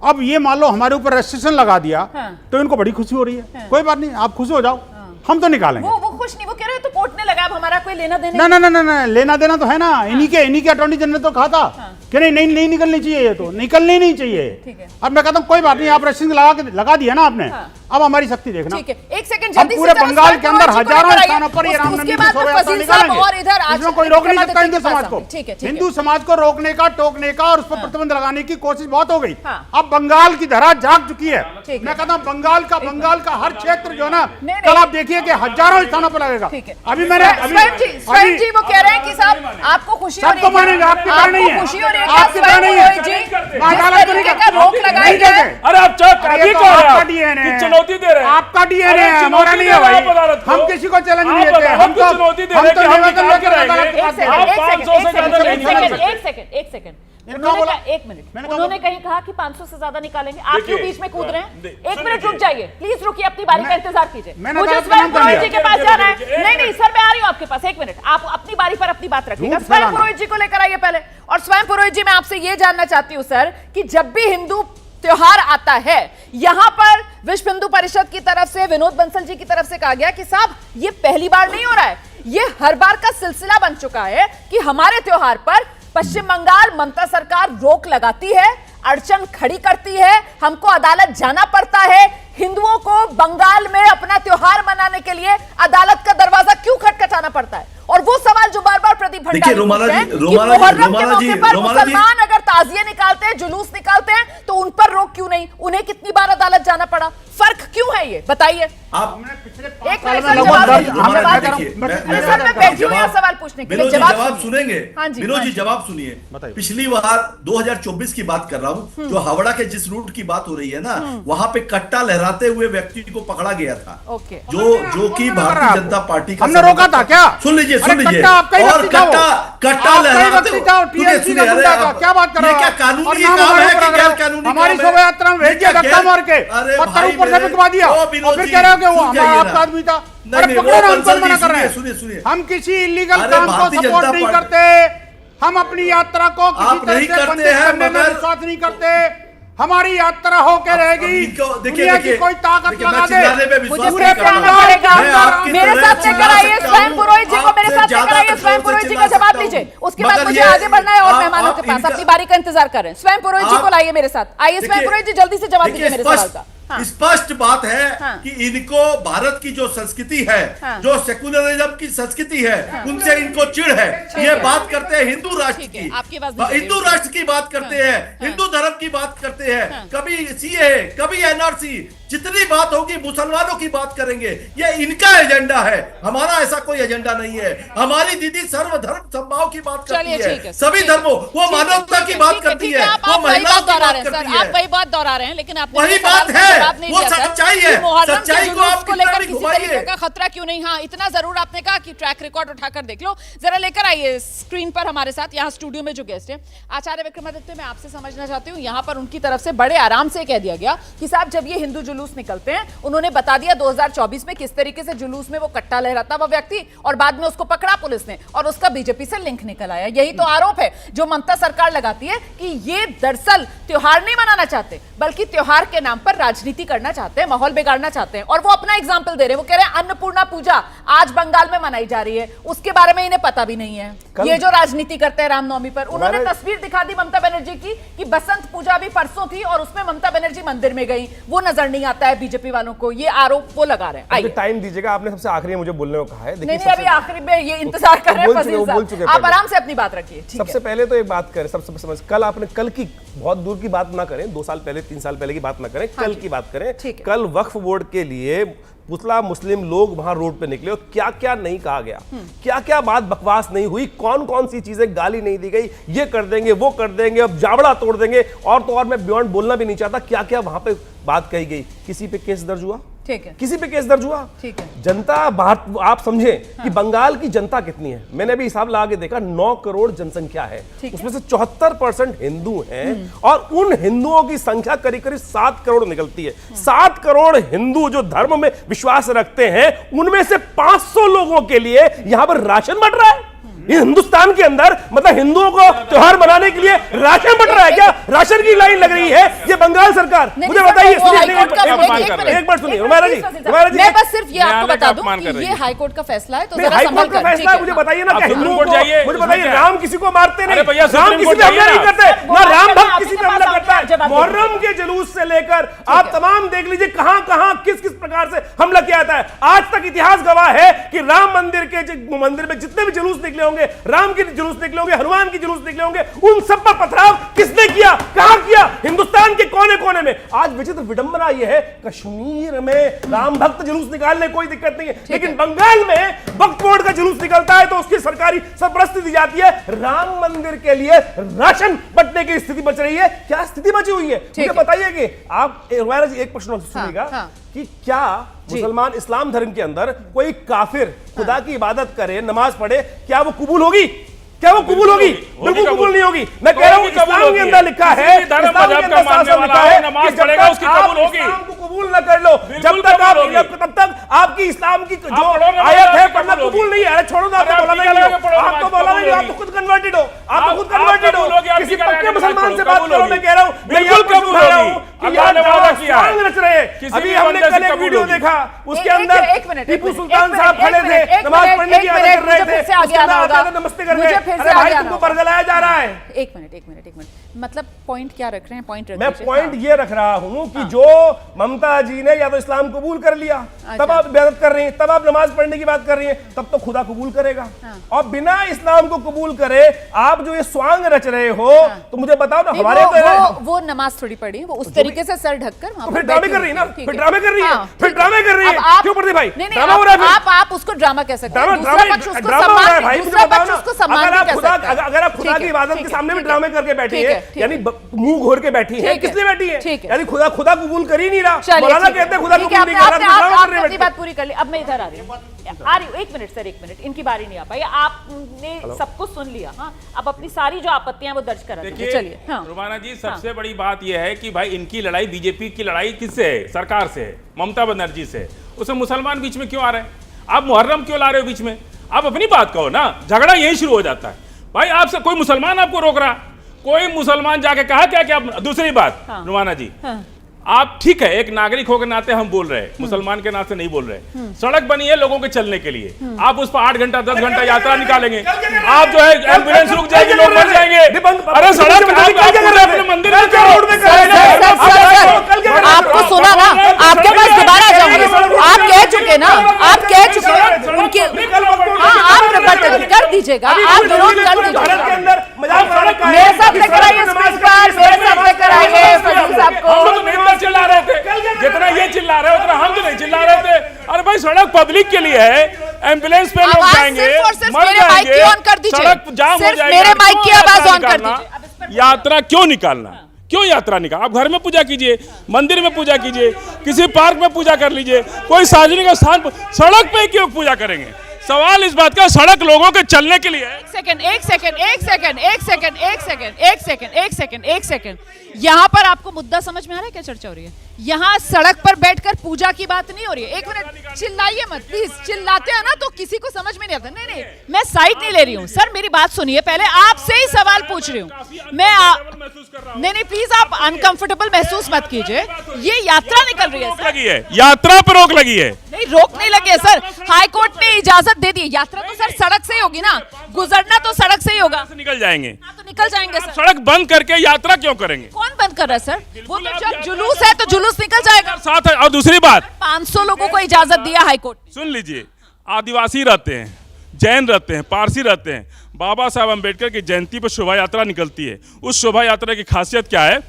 अब ये मान लो हमारे ऊपर रेस्ट्रिक्शन लगा दिया तो इनको बड़ी खुशी हो रही है। कोई बात नहीं, आप खुश हो जाओ, हम तो निकालेंगे। वो खुश नहीं, वो कह रहे हैं तो कोर्ट ने लगा, अब हमारा कोई लेना देना ना, लेना देना तो है ना। इन्हीं के अटॉर्नी जनरल तो कहा था कि नहीं निकलनी चाहिए, ये तो निकलनी नहीं चाहिए। अब मैं कहता हूँ कोई बात नहीं, आप रेस्ट्रिक्शन लगा दिया ना आपने, अब हमारी शक्ति देखना। ठीक है, एक सेकंड, हम पूरे बंगाल के अंदर हजारों स्थानों पर ये रामनवमी की शोभा यात्रा निकालेंगे। इसमें कोई रोक नहीं सकता हिंदू समाज को। हिंदू समाज को रोकने का, टोकने का और उस पर प्रतिबंध लगाने की कोशिश बहुत हो गई। अब बंगाल की धरा जाग चुकी है। मैं कहता हूँ बंगाल का हर क्षेत्र जो है ना, कल आप देखिए कि हजारों स्थानों पर लगेगा। अभी मैंने स्वयं जी वो कह रहे हैं कि साहब आपको खुशी हो रही है, सबको मानेंगे, आपकी तरह नहीं है, खुशी हो रही है, आपकी तरह नहीं है। रोक लगाई है। अरे आप चुनौती दे रहे हैं, आपका डीएनए है, हमारा नहीं है भाई। हम किसी को चैलेंज नहीं देते, हम तो चुनौती दे रहे हैं कि हम निकाल के रहेंगे। आप 500 से ज्यादा नहीं निकालेंगे। एक सेकंड, एक मिनट, उन्होंने कहीं कहा कि 500 से ज्यादा निकालेंगे, आप क्यों बीच में कूद रहे हैं? एक मिनट रुक जाइए, प्लीज रुकिए, अपनी बारी का इंतजार कीजिए, मुझे स्वयं पुरोहित जी के पास जाना है। नहीं सर, मैं आ रही हूँ आपके पास, एक मिनट, आप अपनी बारी पर अपनी बात रखिएगा। स्वयं पुरोहित जी को लेकर आइए पहले। और स्वयं पुरोहित जी, मैं आपसे ये जानना चाहती हूँ सर कि जब भी हिंदू त्योहार आता है, यहां पर विश्व हिंदू परिषद की तरफ से, विनोद बंसल जी की तरफ से कहा गया कि साहब ये पहली बार नहीं हो रहा है, ये हर बार का सिलसिला बन चुका है कि हमारे त्योहार पर पश्चिम बंगाल ममता सरकार रोक लगाती है, अड़चन खड़ी करती है, हमको अदालत जाना पड़ता है। हिंदुओं को बंगाल में अपना त्योहार मनाने के लिए अदालत का दरवाजा क्यों खटखटाना पड़ता है? और वो सवाल जो बार बार प्रदीप भंडारी मुसलमान अगर ताजिए निकालते हैं, जुलूस निकालते हैं, तो उन पर रोक क्यों नहीं? उन्हें कितनी बार अदालत जाना पड़ा? फर्क क्यों है ये बताइए? आप एक सवाल पूछने के लिए जवाब सुनेंगे। विनोद जी जवाब सुनिए। पिछली बार 2024 की बात कर रहा हूँ, जो हावड़ा के जिस रूट की बात हो रही है ना, वहां पे कट्टा लहराते हुए व्यक्ति को पकड़ा गया था, जो कि भारतीय जनता पार्टी का। हमने रोका था क्या? सुन लीजिए और कट्टा लहराते हुए क्या बात कर रहे हैं? क्या कानूनी काम है कि गैर कानूनी? हमारी शोभा यात्रा में भेज दिया, धक्का मार के पत्थर ऊपर से फेंकवा दिया और फिर कह रहे हो कि वो हमारा आपका आदमी था। अरे पकड़ो ना, हमको मना कर रहे हैं। सुनिए, हम किसी इलीगल काम को सपोर्ट नहीं करते, हम अपनी यात्रा को किसी तरह से बंदिश करने में विश्वास नहीं करते। हमारी यात्रा होकर रहेगी। दुनिया की कोई ताकत लगा दे, मुझे पूरे मेरे साथ लेकर आइए स्वयं पुरोहित जी को, मेरे साथ लेकर आइए स्वयं पुरोहित जी का जवाब लीजिए, उसके बाद मुझे आगे बढ़ना है और मेहमानों के पास अपनी बारी का इंतजार कर रहे हैं। स्वयं पुरोहित जी को लाइए मेरे साथ, आइए स्वयं पुरोहित जी जल्दी से जवाब दीजिए मेरे सवाल का। स्पष्ट बात है कि इनको भारत की जो संस्कृति है, जो सेकुलरिज्म की संस्कृति है, उनसे इनको चिढ़ है। ये बात करते हैं हिंदू राष्ट्र की, हिंदू राष्ट्र की बात करते हैं, हिंदू धर्म की बात करते हैं, कभी सीए, कभी एनआरसी, जितनी बात होगी मुसलमानों की बात करेंगे। ये इनका एजेंडा है, हमारा ऐसा कोई एजेंडा नहीं है। हमारी दीदी सर्वधर्म समभाव की बात करती है, सभी धर्मों, वो मानवता की बात करती है, वो महिलाओं की बात करती है। आप वही बात दोहरा रहे हैं, लेकिन आप वही बात है, वो सच्चाई है, सच्चाई को आप कितना भी घुमाइए। का खतरा क्यों नहीं? हाँ, इतना जरूर आपने कहा कि ट्रैक रिकॉर्ड उठाकर देख लो। जरा लेकर आइए स्क्रीन पर हमारे साथ, यहाँ स्टूडियो में जो गेस्ट है आचार्य विक्रमादित्य, मैं आपसे समझना चाहती हूँ, यहाँ पर उनकी तरफ से बड़े आराम से कह दिया गया कि साहब जब ये हिंदू जुलूस निकलते हैं, उन्होंने बता दिया 2024 में किस तरीके से जुलूस में वो कट्टा लहराता वो व्यक्ति, और बाद में उसको पकड़ा पुलिस ने और उसका बीजेपी से लिंक निकल आया। यही तो आरोप है जो ममता सरकार लगाती है कि ये दरअसल त्योहार नहीं मनाना चाहते, बल्कि त्योहार के नाम पर राजनीति करना चाहते हैं, माहौल बिगाड़ना चाहते हैं। और वो अपना एग्जाम्पल दे रहे हैं, वो कह रहे हैं अन्नपूर्णा पूजा आज बंगाल में मनाई जा रही है, उसके बारे में इन्हें पता भी नहीं है। ये जो राजनीति करते हैं रामनवमी पर, उन्होंने तस्वीर दिखा दी ममता बनर्जी की कि बसंत पूजा भी परसों थी और उसमें ममता बनर्जी मंदिर में गई, वो नजर नहीं आता है बीजेपी वालों को। ये आरोप वो लगा रहे हैं। टाइम दीजिएगा, आपने सबसे आखिरी मुझे बोलने को कहा है। नहीं, अभी आखिरी में ये इंतजार कर रहे हैं, आप आराम से अपनी बात रखिए। सबसे पहले तो एक बात करें, सबसे समझ, कल आपने, कल की बहुत दूर की बात ना करें, 2 साल पहले 3 साल पहले की बात ना करें, कल की बात करें। कल वक्फ बोर्ड के लिए पुतला मुस्लिम लोग वहां रोड पे निकले और क्या क्या नहीं कहा गया, क्या क्या बात बकवास नहीं हुई, कौन कौन सी चीजें गाली नहीं दी गई, ये कर देंगे वो कर देंगे, अब जावड़ा तोड़ देंगे, और तो और मैं बियॉन्ड बोलना भी नहीं चाहता क्या क्या वहां पे बात कही गई। किसी पे केस दर्ज हुआ? ठीक है। किसी पे केस दर्ज हुआ? ठीक है। जनता आप समझें कि बंगाल की जनता कितनी है। मैंने अभी हिसाब लगा के देखा, 9 करोड़ जनसंख्या है, उसमें से 74% हिंदू हैं और उन हिंदुओं की संख्या करीब करीब 7 करोड़ निकलती है। 7 करोड़ हिंदू जो धर्म में विश्वास रखते हैं, उनमें से 500 लोगों के लिए यहां पर राशन बंट रहा है। हिंदुस्तान के अंदर मतलब हिंदुओं को त्योहार मनाने के लिए राशन बंट रहा है क्या? राशन की लाइन लग रही है। ये बंगाल सरकार, मुझे बताइए, एक बार सुनिए हमारा जी, मैं बस सिर्फ ये आपको बता दूं कि ये हाईकोर्ट का फैसला है, तो जरा संभल कर फैसला है। मुझे बताइए ना, हिंदुओं को मुझे बताइए, राम किसी को मारते नहीं, राम किसी पे हमला नहीं करते, ना राम भक्त किसी पे हमला करता है। मुहर्रम के जुलूस से लेकर आप तमाम देख लीजिए कहां कहां किस किस प्रकार से हमला किया जाता है। आज तक इतिहास गवाह है कि राम मंदिर में जितने भी जुलूस निकले होंगे, राम के जुलूस निकले होंगे, हनुमान के जुलूस निकले होंगे, उन सब पर पथराव किसने किया, कहां किया? हिंदुस्तान के कोने कोने में। आज विचित्र विडंबना यह है, कश्मीर में राम भक्त जुलूस निकालने कोई दिक्कत नहीं है, लेकिन बंगाल में वक्फ बोर्ड का जुलूस निकलता है तो उसकी सरकारी सरपरस्ती दी जाती है। राम मंदिर के लिए राशन बंटने की स्थिति बच रही है। क्या स्थिति बची हुई है मुझे बताइए। कि आप एक प्रश्न सुनिएगा कि क्या मुसलमान इस्लाम धर्म के अंदर कोई काफिर खुदा की इबादत करे, नमाज पढ़े, क्या वो कबूल होगी? क्या वो कबूल होगी? बिल्कुल कबूल नहीं होगी। मैं कह रहा हूं इस्लाम के अंदर लिखा है, इस्लाम के अंदर साफ-साफ लिखा है कि जब तक आप इस्लाम को कबूल न कर लो, जब तक आप, तब तक आपकी इस्लाम की जो आयत है पढ़ना कबूल नहीं है। अरे छोड़ो ना, आपको बोला नहीं, आप तो बोला नहीं, आप तो खुद कन्वर्टेड हो, आप तो खुद कन्वर्टेड हो। किसी पक्के मुसलमान से बात करो, मैं कह रहा हूं, बिल्कुल कबूल हो रहा हूं कि यार स्वांग रच रहे हैं। अभी हमने कल एक वीडियो देखा, उसके अंदर टीपू सुल्तान साहब खड़े थे, नमाज पढ़ने की आदत कर रहे थे, उसके अंदर नमस्ते कर रहे हैं। अरे भाई तुमको बरगलाया जा रहा है। एक मिनट, मतलब पॉइंट क्या रख रहे हैं? पॉइंट मैं पॉइंट ये रख रहा हूं कि जो ममता जी ने या तो इस्लाम कबूल कर लिया, तब आप इबादत कर रही हैं, तब आप नमाज पढ़ने की बात कर रही हैं, तब तो खुदा कबूल करेगा। और बिना इस्लाम को कबूल करे आप जो ये स्वांग रच रहे हो, तो मुझे बताओ ना, हमारे वो नमाज थोड़ी पढ़ी, वो उस तरीके से सर ढककर फिर ड्रामे कर रही है ना, फिर ड्रामे कर रही है, फिर ड्रामे कर रही है। क्यों पढ़ते भाई? ड्रामा हो रहा है। आप उसको ड्रामा कह सकते हैं, दूसरा पक्ष उसको सम्मान नहीं कर सकता। अगर आप खुदा की इबादत के सामने भी ड्रामे करके बैठी है, यानी मुंह घोर के बैठी है, किस लिए बैठी है? यानी खुदा कबूल कर ही नहीं रहा। मौलाना कहते हैं खुदा कबूल नहीं कर रहा। आपने अपनी बात पूरी कर ली, अब मैं इधर आ रही हूँ। एक मिनट सर, एक मिनट, इनकी बारी नहीं आ पाई, आपने सब कुछ सुन लिया। हाँ, अब अपनी सारी जो आपत्तियां वो दर्ज करा दीजिए। चलिए रुमाना जी, सबसे बड़ी बात यह है कि भाई इनकी लड़ाई, बीजेपी की लड़ाई किससे है? सरकार से है, ममता बनर्जी से। उसमें मुसलमान बीच में क्यों आ रहे हैं? आप मुहर्रम क्यों ला रहे हो बीच में? आप अपनी बात कहो ना, झगड़ा यही शुरू हो जाता है। भाई आपसे कोई मुसलमान आपको रोक रहा, कोई मुसलमान जाके कहा क्या क्या? दूसरी बात रुमाना जी, आप ठीक है एक नागरिक होकर नाते हम बोल रहे हैं, मुसलमान के नाते नहीं बोल रहे। सड़क बनी है लोगों के चलने के लिए, आप उस पर 8 घंटा 10 घंटा यात्रा निकालेंगे, आप जो है एम्बुलेंस रुक जाएगी, लोग मर जाएंगे। अरे सड़क मंदिर आपको सुना ना, आपके पास दोबारा जाऊंगी। आप कह चुके ना, आप कह चुके उनके, आप कर दीजिएगा, आप विरोध कर दीजिएगा। मेरे साथ लेकर आइए स्पीकर, मेरे साथ लेकर आइए फजील साहब को। चिल्ला रहे थे जितना ये चिल्ला रहे उतना हम तो नहीं चिल्ला रहे थे। अरे भाई सड़क पब्लिक के लिए है, एम्बुलेंस पे लोग जाएंगे, मर जाएंगे, सड़क जाम हो जाएगी। मेरे माइक की आवाज ऑन कर दीजिए। यात्रा क्यों निकालना? क्यों यात्रा निकाल? आप घर में पूजा कीजिए, मंदिर में पूजा कीजिए, किसी पार्क में पूजा कर लीजिए, कोई सार्वजनिक स्थान पर, सड़क पे क्यों पूजा करेंगे? सवाल इस बात का, सड़क लोगों के चलने के लिए है। एक सेकंड, यहाँ पर आपको मुद्दा समझ में आ रहा है क्या चर्चा हो रही है? यहाँ सड़क पर बैठकर पूजा की बात नहीं हो रही है। एक मिनट, चिल्लाइए मत प्लीज। चिल्लाते हैं ना तो किसी को समझ में नहीं आता। नहीं, मैं साइड नहीं ले रही हूँ सर, मेरी बात सुनिए पहले, आपसे ही सवाल पूछ रही हूँ मैं। नहीं प्लीज, आप अनकंफर्टेबल महसूस मत कीजिए। ये यात्रा निकल रही है, लगी है यात्रा पर रोक लगी है। नहीं, रोक नहीं लगी है सर, हाई कोर्ट ने इजाजत दे दी। यात्रा तो सर सड़क से ही होगी ना, गुजरना तो सड़क से ही होगा। निकल जाएंगे तो निकल जाएंगे सर। सड़क बंद करके यात्रा क्यों करेंगे? कौन बंद कर रहा है सर? वो तो जब जुलूस है तो जुलूस निकल जाएगा साथ है। और दूसरी बात, 500 लोगों को इजाजत दिया हाईकोर्ट। सुन लीजिए, आदिवासी रहते हैं, जैन रहते हैं, पारसी रहते हैं, बाबा साहब अम्बेडकर की जयंती पर शोभा यात्रा निकलती है। उस शोभा यात्रा की खासियत क्या है?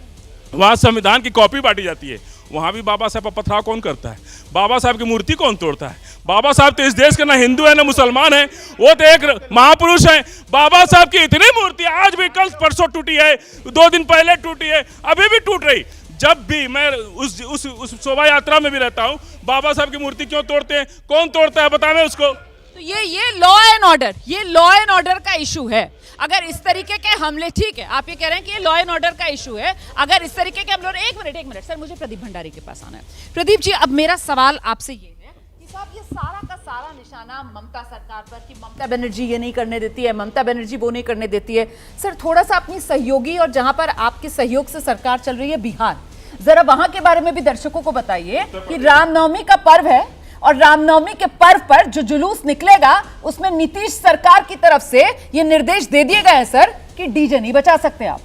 वहाँ संविधान की कॉपी बांटी जाती है। वहाँ भी बाबा साहब पर पथराव कौन करता है? बाबा साहब की मूर्ति कौन तोड़ता है? बाबा साहब तो इस देश के ना हिंदू है ना मुसलमान है, वो तो एक महापुरुष है। बाबा साहब की इतनी मूर्ति आज भी, कल परसों टूटी है, 2 दिन पहले टूटी है, अभी भी टूट रही। जब भी मैं उस शोभा यात्रा में भी रहता हूँ, बाबा साहब की मूर्ति क्यों तोड़ते हैं? कौन तोड़ता है बताएं उसको। तो ये लॉ एंड ऑर्डर, ये लॉ एंड ऑर्डर का इशू है। अगर इस तरीके के हमले, ठीक है आप ये कह रहे हैं कि ये लॉ एंड ऑर्डर का इशू है, अगर इस तरीके के हमले। एक मिनट सर, मुझे प्रदीप भंडारी के पास आना है। प्रदीप जी, अब मेरा सवाल आपसे ये है कि साहब ये सारा का सारा निशाना ममता सरकार पर, कि ममता बनर्जी ये नहीं करने देती है, ममता बनर्जी वो नहीं करने देती है। सर थोड़ा सा अपनी सहयोगी और जहां पर आपके सहयोग से सरकार चल रही है बिहार, जरा वहां के बारे में भी दर्शकों को बताइए कि रामनवमी का पर्व है और रामनवमी के पर्व पर जो जुलूस निकलेगा उसमें नीतीश सरकार की तरफ से ये निर्देश दे दिए गए हैं सर कि डीजे नहीं बचा सकते आप।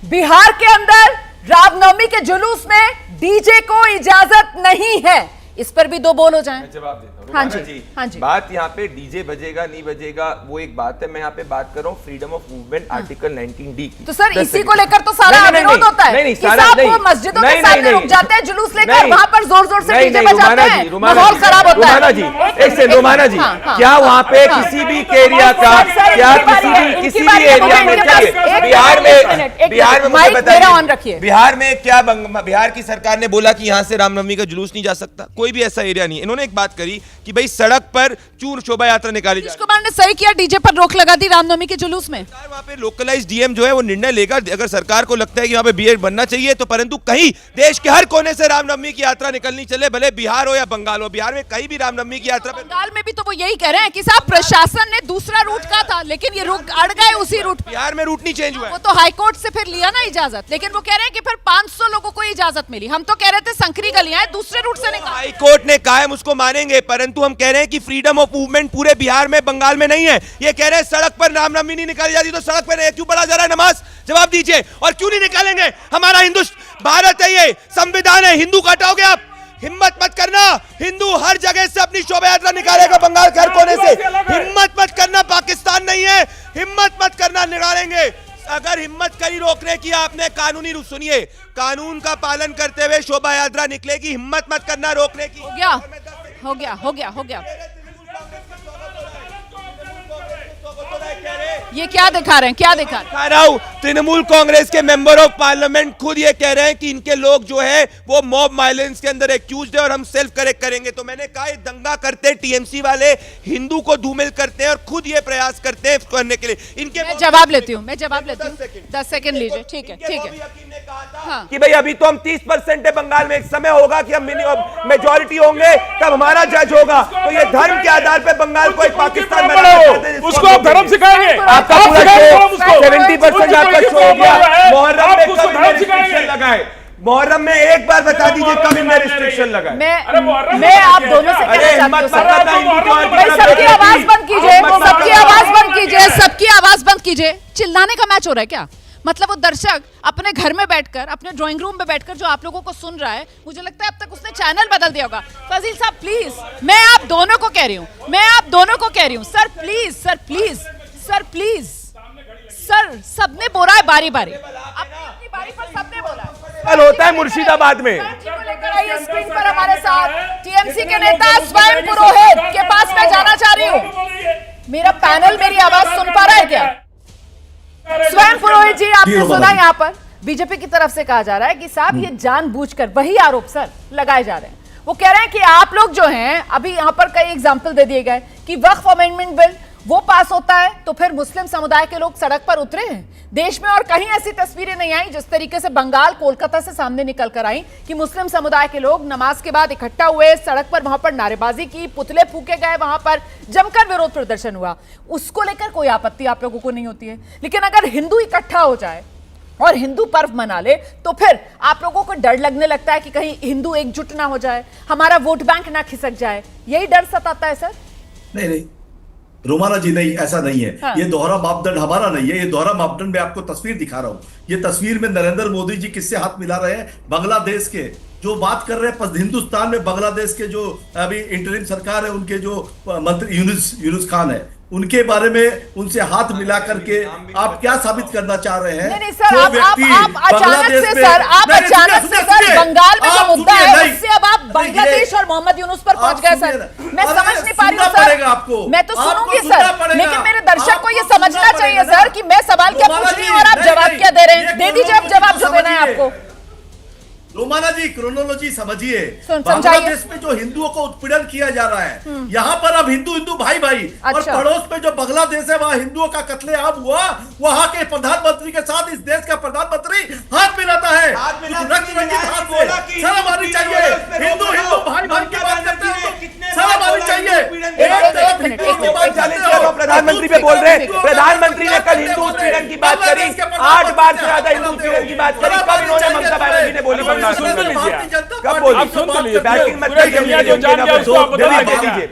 बिहार के अंदर रामनवमी के जुलूस में डीजे को इजाजत नहीं है, इस पर भी 2 बोल हो जाएं। जवाब देता हूं। हाँ जी, हाँ जी। बात यहाँ पे डीजे बजेगा नहीं बजेगा वो एक बात है, मैं यहाँ पे बात कर रहा हूँ freedom of movement article 19D की। तो सर इसी को लेकर तो सारा विरोध होता है कि साहब वो मस्जिदों के सामने रुक जाते हैं जुलूस लेकर, वहां पर जोर जोर से डीजे बजाते हैं, माहौल खराब होता है। रुमाना जी, रुमाना जी, क्या वहाँ पे किसी भी एरिया का, क्या किसी भी एरिया में, बिहार में क्या बिहार की सरकार ने बोला कि यहाँ से रामनवमी का जुलूस नहीं जा सकता? कोई भी ऐसा एरिया नहीं है। इन्होंने एक बात करी कि भाई सड़क पर चूर शोभा यात्रा निकाली जाए। कुमार ने सही किया, डीजे पर रोक लगा दी रामनवमी के जुलूस में। वहाँ पे लोकलाइज डीएम जो है वो निर्णय लेगा, अगर सरकार को लगता है कि वहाँ पे बीएड बनना चाहिए तो, परंतु कहीं देश के हर कोने से रामनवमी की यात्रा निकलनी चले, भले बिहार हो या बंगाल हो। बिहार में कहीं भी रामनवमी की यात्रा, बंगाल में भी तो वो यही कह रहे हैं कि साहब प्रशासन ने दूसरा रूट कहा था लेकिन ये रुक अड़ गए उसी रूट। बिहार में रूट नहीं चेंज हुआ, वो तो हाईकोर्ट से फिर लिया ना इजाजत, लेकिन वो कह रहे हैं कि फिर 500 लोगों को इजाजत मिली। हम तो कह रहे थे संकरी गलियां दूसरे रूट से निकाल। हाईकोर्ट ने कहा है उसको मानेंगे, परंतु हम कह रहे हैं कि फ्रीडम ऑफ मूवमेंट पूरे बिहार में बंगाल में नहीं है। ये कह रहे हैं सड़क पर रामनवमी नहीं निकाली जाती तो सड़क पर क्यों पढ़ा जा रहा है नमाज? जवाब दीजिए। और क्यों नहीं निकालेंगे? हमारा हिंदुस्तान भारत है, ये संविधान है, हिंदू काटोगे आप? हिम्मत मत करना, हिंदू हर जगह से अपनी शोभा यात्रा निकालेगा, बंगाल के हर कोने से। हिम्मत मत करना, पाकिस्तान नहीं है, हिम्मत मत करना, निकालेंगे। अगर हिम्मत करी रोकने की आपने, कानूनी रूप सुनिए, कानून का पालन करते हुए शोभा यात्रा निकलेगी, हिम्मत मत करना रोकने की। हो गया, हो गया, हो गया, हो गया। ये क्या दिखा रहे हैं, क्या दिखा रहा हूं? तृणमूल कांग्रेस के मेंबर ऑफ पार्लियामेंट खुद ये कह रहे हैं कि इनके लोग जो है वो मॉब वायलेंस के अंदर एक्यूज्ड है और हम सेल्फ करेक्ट करेंगे। तो मैंने कहा दंगा करते टीएमसी वाले हिंदू को धूमिल करते हैं और खुद ये प्रयास करते हैं करने के लिए। इनके मैं जवाब लेती हूँ, 10 सेकंड लीजिए। ठीक है, ठीक है। कि भाई अभी तो हम 30% है बंगाल में, एक समय होगा कि हम मेजॉरिटी होंगे, तब हमारा जज होगा। तो ये धर्म के आधार पर बंगाल को एक पाकिस्तान बनाना, उसको आप धर्म सिखाएंगे? आपका पूरा शो 70% आपका शो हो गया। मुहर्रम में कब इनने रिस्ट्रिक्शन लगाए? मुहर्रम में एक बार बता दीजिए कब इनने रिस्ट्रिक्शन लगाए? मैं आप दोनों से कहना चाहती हूं, सबकी आवाज बंद कीजिए, सबकी आवाज बंद कीजिए, सबकी आवाज बंद कीजिए। चिल्लाने का मैच हो रहा है क्या? मतलब वो दर्शक अपने घर में बैठकर, अपने ड्राइंग रूम में बैठकर जो आप लोगों को सुन रहा है, मुझे लगता है अब तक उसने चैनल बदल दिया होगा। फजील साहब प्लीज, मैं आप दोनों को कह रही हूँ, मैं आप दोनों को कह रही हूँ, sir please, sir please, sir please, sir सबने बोला है बारी बारी, अपनी बारी पर सबने बोला है। कल होता है मुर्शिदाबाद में। स्क्रीन पर हमारे साथ टीएमसी के नेता स्वयं पुरोहित के पास मैं जाना चाह रही हूँ। मेरा पैनल मेरी आवाज सुन पा रहा है क्या? स्वयं पुरोहित जी, आपने सुना यहाँ पर बीजेपी की तरफ से कहा जा रहा है कि साहब ये जानबूझकर, वही आरोप सर लगाए जा रहे हैं। वो कह रहे हैं कि आप लोग जो हैं, अभी यहाँ पर कई एग्जाम्पल दे दिए गए कि वक्फ अमेंडमेंट बिल वो पास होता है तो फिर मुस्लिम समुदाय के लोग सड़क पर उतरे हैं। देश में और कहीं ऐसी तस्वीरें नहीं आई जिस तरीके से बंगाल, कोलकाता से सामने निकल कर आई कि मुस्लिम समुदाय के लोग नमाज के बाद इकट्ठा हुए, सड़क पर वहां पर नारेबाजी की, पुतले फूके गए, वहां पर जमकर विरोध प्रदर्शन हुआ। उसको लेकर कोई आपत्ति आप लोगों को नहीं होती है। लेकिन अगर हिंदू इकट्ठा हो जाए और हिंदू पर्व मना ले तो फिर आप लोगों को डर लगने लगता है कि कहीं हिंदू एकजुट ना हो जाए, हमारा वोट बैंक ना खिसक जाए। यही डर सताता है सर? नहीं रोमाना जी, नहीं, ऐसा नहीं है। हाँ। ये दोहरा मापदंड हमारा नहीं है, ये दोहरा मापदंड में आपको तस्वीर दिखा रहा हूं। ये तस्वीर में नरेंद्र मोदी जी किससे हाथ मिला रहे हैं? बांग्लादेश के जो बात कर रहे हैं, हिंदुस्तान में बांग्लादेश के जो अभी इंटरिम सरकार है, उनके जो मंत्री यूनुस खान है, उनके बारे में उनसे हाथ मिला करके आप क्या साबित करना चाह रहे हैं? नहीं सर, आप अचानक से सर बंगाल में जो मुद्दा है उससे अब आप बांग्लादेश और मोहम्मद यूनुस पर पहुंच गए सर। मैं समझ नहीं पा रही हूँ सर, आपको मैं तो सुनूंगी सर, लेकिन मेरे दर्शक को ये समझना चाहिए सर कि मैं सवाल क्या पूछ रही हूँ और आप जवाब क्या दे रहे हैं। दे दीजिए अब जवाब जो देना है आपको। रोमाना जी, क्रोनोलॉजी समझिए। बांग्लादेश में जो हिंदुओं को उत्पीड़न किया जा रहा है, यहाँ पर अब हिंदू भाई और पड़ोस में जो बांग्लादेश है वहाँ हिंदुओं का कत्लेआम हुआ, वहाँ के प्रधानमंत्री के साथ इस देश का प्रधानमंत्री हाथ मिलाता है। शर्म आनी चाहिए। हिंदू भाई की बात करते हैं, शर्म आनी चाहिए। प्रधानमंत्री पे बोल रहे हैं, प्रधानमंत्री ने कल हिंदू उत्पीड़न की बात करी, 8 बार से ज्यादा हिंदू उत्पीड़न की बात करी। कब इन्होंने ममता बनर्जी ने बोली? सुन तो लीजिए, कब बोली? आप सुन तो लीजिए, बैटिंग मत करिए, जो जान गया उसको आप बता दीजिए।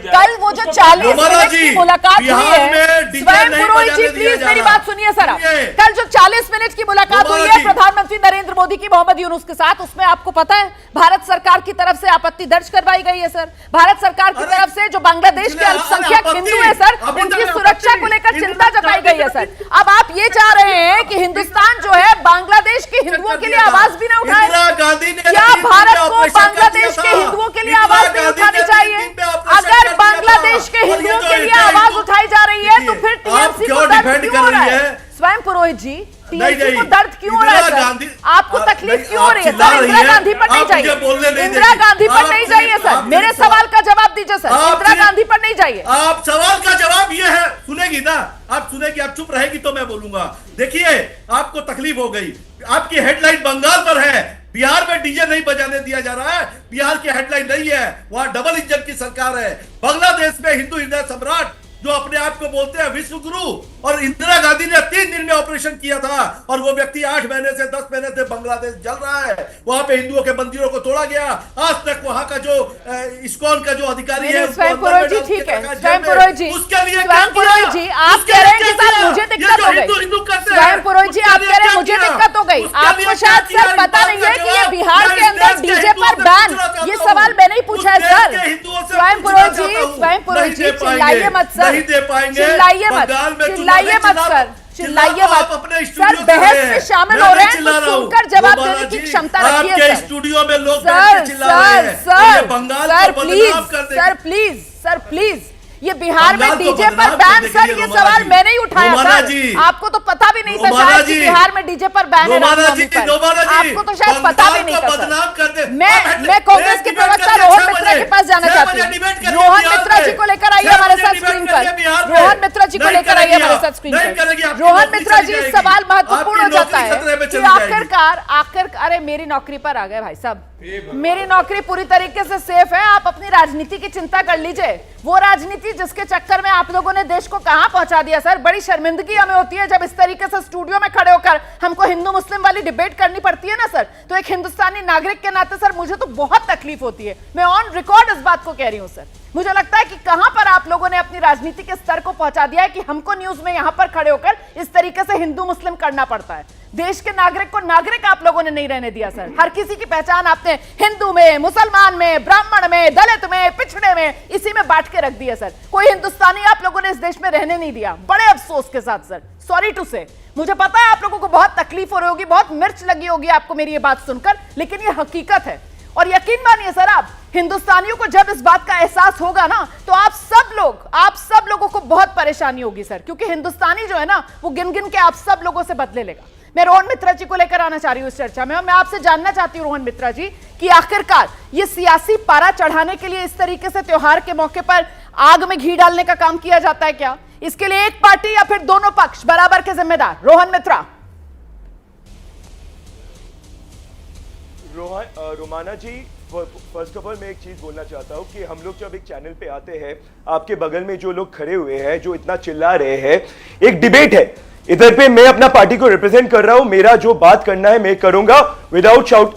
कल वो जो 40 मिनट की मुलाकात हुई है, स्वयं पुरोहित जी प्लीज मेरी बात सुनिए सर। कल जो 40 मिनट की मुलाकात हुई है प्रधानमंत्री नरेंद्र मोदी की मोहम्मद यूनुस के साथ, उसमें आपको पता है भारत सरकार की तरफ से आपत्ति दर्ज करवाई गई है सर। भारत सरकार की तरफ से जो बांग्लादेश के अल्पसंख्यक हिंदू है सर, उनकी सुरक्षा को लेकर चिंता जताई गई है सर। अब आप ये चाह रहे हैं कि हिंदुस्तान जो है बांग्लादेश के हिंदुओं के लिए आवाज भी ना उठाए? क्या भारत को बांग्लादेश के हिंदुओं के लिए आवाज नहीं उठानी चाहिए? अगर बांग्लादेश के हिंदुओं के लिए आवाज उठाई जा रही है तो फिर टीएमसी को दर्द क्यों हो रहा है? स्वयं पुरोहित जी, टीएमसी को दर्द क्यों हो रहा है सर? आपको तकलीफ क्यों हो रही है सर? इंदिरा गांधी पर नहीं जाइए, इंदिरा गांधी पर नहीं जाइए सर। मेरे सवाल का जवाब दीजिए सर, इंदिरा गांधी पर नहीं जाइए। आप सवाल का जवाब ये है, सुनेगी ना आप? सुनेगी, आप चुप रहेगी तो मैं बोलूंगा। देखिए, आपको तकलीफ हो गई, आपकी हेडलाइन बंगाल पर है, बिहार में डीजे नहीं बजाने दिया जा रहा है। बिहार की हेडलाइन नहीं है, वहां डबल इंजन की सरकार है। बांग्लादेश में हिंदू हृदय सम्राट जो अपने आप को बोलते हैं विश्व गुरु, और इंदिरा गांधी ने 3 दिन में ऑपरेशन किया था, और वो व्यक्ति 8 महीने से 10 महीने से बांग्लादेश जल रहा है। वहां पे हिंदुओं के मंदिरों को तोड़ा गया। आज तक वहां का जो इस्कॉन का जो अधिकारी है, स्वयं पुरोहित जी, ठीक है स्वयं पुरोहित जी, स्वयं पुरोहित जी आप कह रहे हैं कि सर मुझे दिक्कत हो गई। स्वयं पुरोहित जी आप कह रहे हैं मुझे दिक्कत हो गई। आपको शायद सर पता नहीं है कि ये बिहार के अंदर डीजे पर बैन, ये सवाल मैंने ही पूछा है सर। स्वयं पुरोहित जी, स्वयं पुरोहित जी चिल्लाइए मत सर, चिल्लाइए मत, चिल्लाइए मत सर, चिल्लाइए मत सर। बहस में शामिल हो रहे हैं तो सुनकर जवाब देने की क्षमता रखिए सर। स्टूडियो में लोग सर प्लीज, सर प्लीज, ये बिहार में डीजे पर बैन सर, ये सवाल मैंने ही उठाया सर। आपको तो पता भी नहीं था शायद कि बिहार में डीजे पर बैन है रामनवमी पर, आपको तो शायद पता भी नहीं था सर। मैं कांग्रेस के प्रवक्ता रोहन मित्रा के पास जाना चाहती हूँ। रोहन मित्रा जी को लेकर आइए हमारे साथ। स्क्रीन पर रोहन मित्रा जी को लेकर आइए हमारे साथ स्क्रीन पर। रोहन मित्रा जी, सवाल महत्वपूर्ण हो जाता है कि आखिर अरे मेरी नौकरी पर आ गए भाई साहब, मेरी नौकरी पूरी तरीके से सेफ है, आप अपनी राजनीति की चिंता कर लीजिए। वो राजनीति जिसके चक्कर में आप लोगों ने देश को कहां पहुंचा दिया सर। बड़ी शर्मिंदगी हमें होती है जब इस तरीके से स्टूडियो में खड़े होकर हमको हिंदू मुस्लिम वाली डिबेट करनी पड़ती है ना सर। तो एक हिंदुस्तानी नागरिक के नाते सर मुझे तो बहुत तकलीफ होती है, मैं ऑन रिकॉर्ड इस बात को कह रही हूं सर। मुझे लगता है कि कहां पर आप लोगों ने अपनी राजनीति के स्तर को पहुंचा दिया है कि हमको न्यूज में यहां पर खड़े होकर इस तरीके से हिंदू मुस्लिम करना पड़ता है। देश के नागरिक को नागरिक आप लोगों ने नहीं रहने दिया सर। हर किसी की पहचान आपने हिंदू में, मुसलमान में, ब्राह्मण में, दलित में, पिछड़े में, इसी में बांट के रख दिया सर। कोई हिंदुस्तानी आप लोगों ने इस देश में रहने नहीं दिया, बड़े अफसोस के साथ सर। सॉरी टू से, मुझे पता है आप लोगों को बहुत तकलीफ हो रही होगी, बहुत मिर्च लगी होगी आपको मेरी ये बात सुनकर, लेकिन ये हकीकत है। और यकीन मानिए सर, आप हिंदुस्तानियों को जब इस बात का एहसास होगा ना, तो आप सब लोगों को बहुत परेशानी होगी सर, क्योंकि हिंदुस्तानी जो है ना वो गिन गिन के आप सब लोगों से बदले लेगा। मैं रोहन मित्रा जी को लेकर आना चाह रही हूं इस चर्चा में, और मैं आपसे जानना चाहती हूं रोहन मित्रा जी कि आखिरकार ये सियासी पारा चढ़ाने के लिए इस तरीके से त्योहार के मौके पर आग में घी डालने का काम किया जाता है क्या? इसके लिए एक पार्टी या फिर दोनों पक्ष बराबर के जिम्मेदार? रोहन मित्रा। Romana ji, first of all मैं एक चीज बोलना चाहता हूँ कि हम लोग जब एक चैनल पे आते हैं, आपके बगल में जो लोग खड़े हुए हैं जो इतना चिल्ला रहे हैं, एक डिबेट है इधर पे, मैं अपना पार्टी को रिप्रेजेंट कर रहा हूं, मेरा जो बात करना है मैं करूंगा विदाउट शाउट,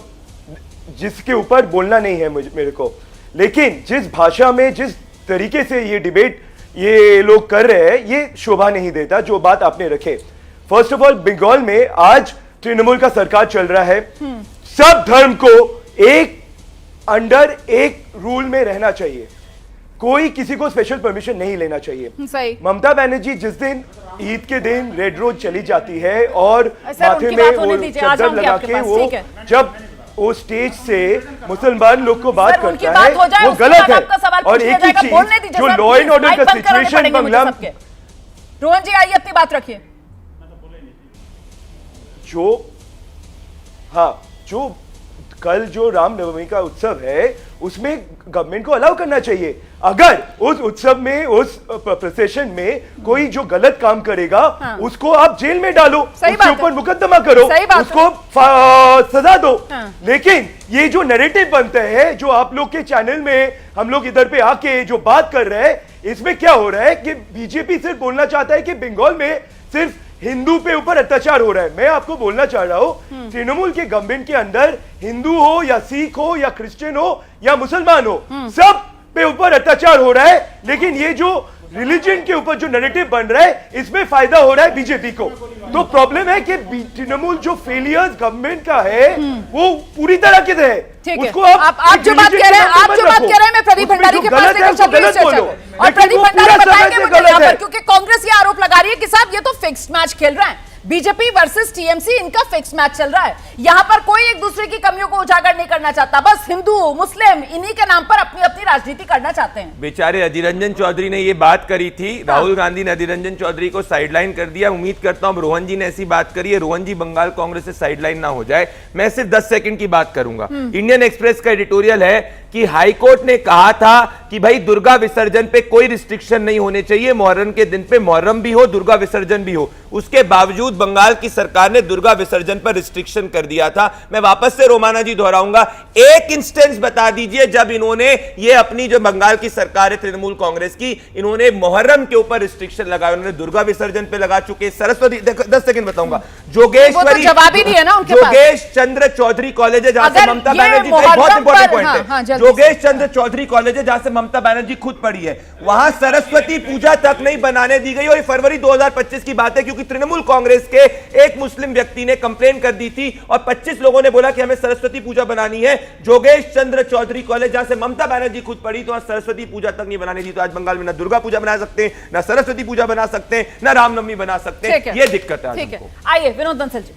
जिसके ऊपर बोलना नहीं है मेरे को। लेकिन जिस भाषा में, जिस तरीके से ये डिबेट ये लोग कर रहे हैं, ये शोभा नहीं देता जो बात आपने रखे। फर्स्ट ऑफ ऑल, बंगाल में आज तृणमूल का सरकार चल रहा है, सब धर्म को एक अंडर एक रूल में रहना चाहिए, कोई किसी को स्पेशल परमिशन नहीं लेना चाहिए। सही। ममता बनर्जी जिस दिन ईद के दिन रेड रोज चली जाती है और माथे में वो चादर लगा के वो जब वो स्टेज से मुसलमान लोग को बात करता है, वो गलत है। और एक ही चीज, जो लॉ एंड ऑर्डर का सिचुएशन बंगला, रोहन जी आइए अपनी बात रखिए। जो कल जो रामनवमी का उत्सव है उसमें गवर्नमेंट को अलाउ करना चाहिए। अगर उस उत्सव में, उस प्रोसेशन में कोई जो गलत काम करेगा, उसको आप जेल में डालो, उसके ऊपर मुकदमा करो, उसको सजा दो। लेकिन ये जो नैरेटिव बनते हैं, जो आप लोग के चैनल में हम लोग इधर पे आके जो बात कर रहे हैं, इसमें क्या हो रहा है कि बीजेपी सिर्फ बोलना चाहता है कि बंगाल में सिर्फ हिंदू पे ऊपर अत्याचार हो रहा है। मैं आपको बोलना चाह रहा हूं, तृणमूल के गवर्नमेंट के अंदर हिंदू हो या सिख हो या क्रिश्चियन हो या मुसलमान हो, सब पे ऊपर अत्याचार हो रहा है। लेकिन ये जो रिलीजन के ऊपर जो नैरेटिव बन रहा है, इसमें फायदा हो रहा है बीजेपी को। तो प्रॉब्लम है कि तृणमूल जो फेलियर्स गवर्नमेंट का है वो पूरी तरह के है। उसको आप जो बात कह रहे हैं, मैं प्रदीप भंडारी के पास लेकर चल रही हूं और प्रदीप भंडारी बताएंगे मुझे यहाँ पर, क्योंकि कांग्रेस ये आरोप लगा रही है कि साहब ये तो फिक्स्ड मैच खेल रहा है, बीजेपी वर्सेस टीएमसी, इनका फिक्स मैच चल रहा है। यहां पर कोई एक दूसरे की कमियों को उजागर नहीं करना चाहता, बस हिंदू मुस्लिम इन्हीं के नाम पर अपनी अपनी राजनीति करना चाहते हैं। बेचारे अधीर रंजन चौधरी ने ये बात करी थी, राहुल गांधी ने अधीर रंजन चौधरी को साइडलाइन कर दिया। उम्मीद करता हूं रोहन जी ने ऐसी बात करी है, रोहन जी बंगाल कांग्रेस से साइडलाइन ना हो जाए। मैं सिर्फ 10 सेकंड की बात करूंगा। इंडियन एक्सप्रेस का एडिटोरियल है कि हाईकोर्ट ने कहा था कि भाई दुर्गा विसर्जन पे कोई रिस्ट्रिक्शन नहीं होने चाहिए, मुहर्रम के दिन पे मुहर्रम भी हो, दुर्गा विसर्जन भी हो। उसके बावजूद बंगाल की सरकार ने दुर्गा विसर्जन पर रिस्ट्रिक्शन कर दिया था। मैं वापस से रोमाना जी दोहराऊंगा, एक इंस्टेंस बता दीजिए जब इन्होंने ये अपनी जो बंगाल की सरकार है तृणमूल कांग्रेस की, इन्होंने मुहर्रम के ऊपर रिस्ट्रिक्शन लगाया, उन्होंने दुर्गा विसर्जन पे लगा चुके। सरस्वती, 10 सेकंड बताऊंगा, जोगेश्वरी जवाब ही नहीं है ना उनके पास। जोगेश चंद्र चौधरी कॉलेज है जहां से ममता बनर्जी, बहुत इंपॉर्टेंट पॉइंट है, जोगेश चंद्र चौधरी कॉलेज है जहां से ममता बनर्जी खुद पढ़ी है, वहां सरस्वती पूजा तक नहीं बनाने दी गई। और ये फरवरी 2025 की बात है, क्योंकि तृणमूल कांग्रेस के एक मुस्लिम व्यक्ति ने कंप्लेन कर दी थी और 25 लोगों ने बोला कि हमें सरस्वती पूजा बनानी है। जोगेश चंद्र चौधरी कॉलेज जहां से ममता बनर्जी खुद पढ़ी, तो सरस्वती पूजा तक नहीं बनाने दी। तो आज बंगाल में ना दुर्गा पूजा बना सकते हैं, ना सरस्वती पूजा बना सकते हैं, ना रामनवमी बना सकते हैं। ये दिक्कत है। ठीक है, आइए विनोद बंसल जी।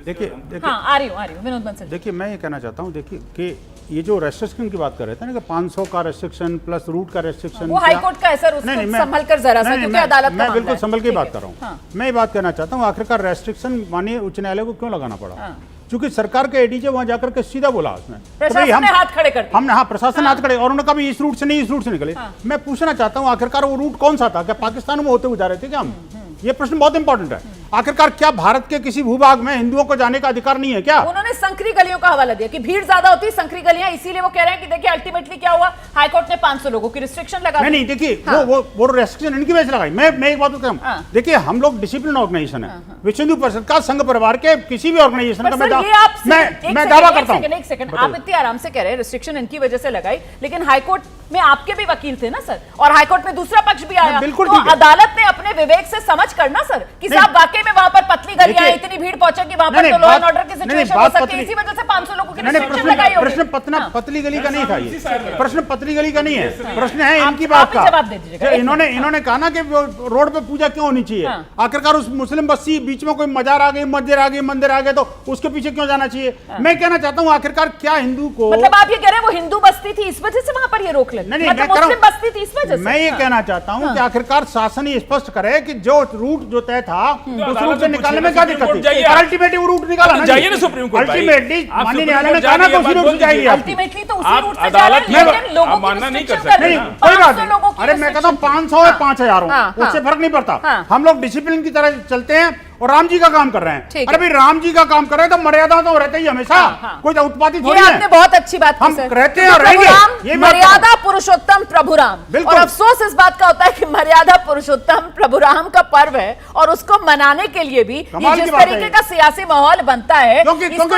देखिए, हाँ, आ रही हूँ विनोद बंसल। देखिए, मैं ये कहना चाहता हूँ, देखिए कि ये जो रेस्ट्रिक्शन की बात कर रहे थे ना कि 500 का रेस्ट्रिक्शन प्लस रूट का रेस्ट्रिक्शन, वो हाईकोर्ट का है सर, उसको संभल कर जरा सा, क्योंकि अदालत मैं बिल्कुल संभल के बात कर रहा हूँ। मैं ये बात करना चाहता हूँ, आखिरकार रेस्ट्रिक्शन मानिए उच्च न्यायालय को क्यों लगाना पड़ा? चूंकि सरकार के एडीजे वहां जाकर के सीधा बोला उसने, प्रशासन ने हाथ खड़े कर दिए। हमने, हाँ, प्रशासन हाथ खड़े, और उन्होंने कहा इस रूट से नहीं, इस रूट से निकले। मैं पूछना चाहता हूं आखिरकार वो रूट कौन सा था? क्या पाकिस्तान में होते हुए जा रहे थे क्या हम? ये प्रश्न बहुत इंपॉर्टेंट है। आखिरकार क्या भारत के किसी भूभाग में हिंदुओं को जाने का अधिकार नहीं है क्या? उन्होंने संकरी गलियों का हवाला दिया कि भीड़ ज्यादा होती है संकरी गलियां, इसीलिए वो कह रहे हैं कि देखिए अल्टीमेटली क्या हुआ, हाईकोर्ट ने 500 लोगों की रिस्ट्रिक्शन लगा दी। नहीं, देखिए, वो रिस्ट्रिक्शन इनकी वजह से लगाई। मैं एक बात तो कहूं, देखिए हम लोग डिसिप्लिन ऑर्गेनाइजेशन है, विश्व हिंदू परिषद का, संघ परिवार के किसी भी ऑर्गेनाइजेशन का मैं दावा करता हूं। एक सेकंड, आप इतनी आराम से कह रहे हैं रिस्ट्रिक्शन इनकी वजह से लगाई, लेकिन हाईकोर्ट में आपके भी वकील थे ना सर, और हाईकोर्ट में दूसरा पक्ष भी आया, बिल्कुल, तो अदालत ने अपने विवेक से समझ करना सर कि साहब वाकई में वहां पर पतली गलियां, इतनी भीड़ पहुंचेगी वहां पर तो लॉ एंड ऑर्डर की सिचुएशन हो सकती है, इसी वजह से 500 लोगों की रिस्ट्रिक्शन लगाई होगी। प्रश्न पतली गली का नहीं था, ये प्रश्न पतली गली का नहीं है, प्रश्न है इनकी बात का। इन्होंने कहा ना कि रोड पे पूजा क्यों होनी चाहिए, आखिरकार उस मुस्लिम बस्ती बीच में कोई मजार आ गई, मंदिर आ गए तो उसके पीछे क्यों जाना चाहिए? मैं कहना चाहता हूँ आखिरकार क्या हिंदू को, मतलब आप ये कह रहे हैं वो हिंदू बस्ती थी इस वजह से वहां पर ये रोक लगी? नहीं, बस्ती थी इस वजह से। मैं ये कहना चाहता हूं कि आखिरकार शासन ये स्पष्ट करे कि जो रूट जो तय था उस रूट से निकालने में क्या दिक्कत थी? अल्टीमेटली वो रूट निकाला ना, जाइए ना सुप्रीम कोर्ट। अल्टीमेटली माननीय न्यायालय ने कहा ना कि उसी रूट से जाएगी, अल्टीमेटली तो उसी रूट से जा रहे हैं, लेकिन लोगों की मानना नहीं कर सकते। नहीं, कोई बात नहीं। अरे मैं कहता हूँ 500 है 5000 हो, उससे फर्क नहीं पड़ता। हम लोग डिसिप्लिन की तरह चलते हैं और राम जी का काम कर रहे हैं। अरे भाई राम जी का काम कर रहे हैं तो मर्यादा तो रहते ही हमेशा, कोई उत्पाती थोड़ी है। आपने बहुत अच्छी बात हम रहते हैं और रहेंगे, मर्यादा पुरुषोत्तम प्रभु राम। और अफसोस इस बात का होता है कि मर्यादा पुरुषोत्तम प्रभु राम का पर्व है और उसको मनाने के लिए भी जिस तरीके का सियासी माहौल बनता है, सबको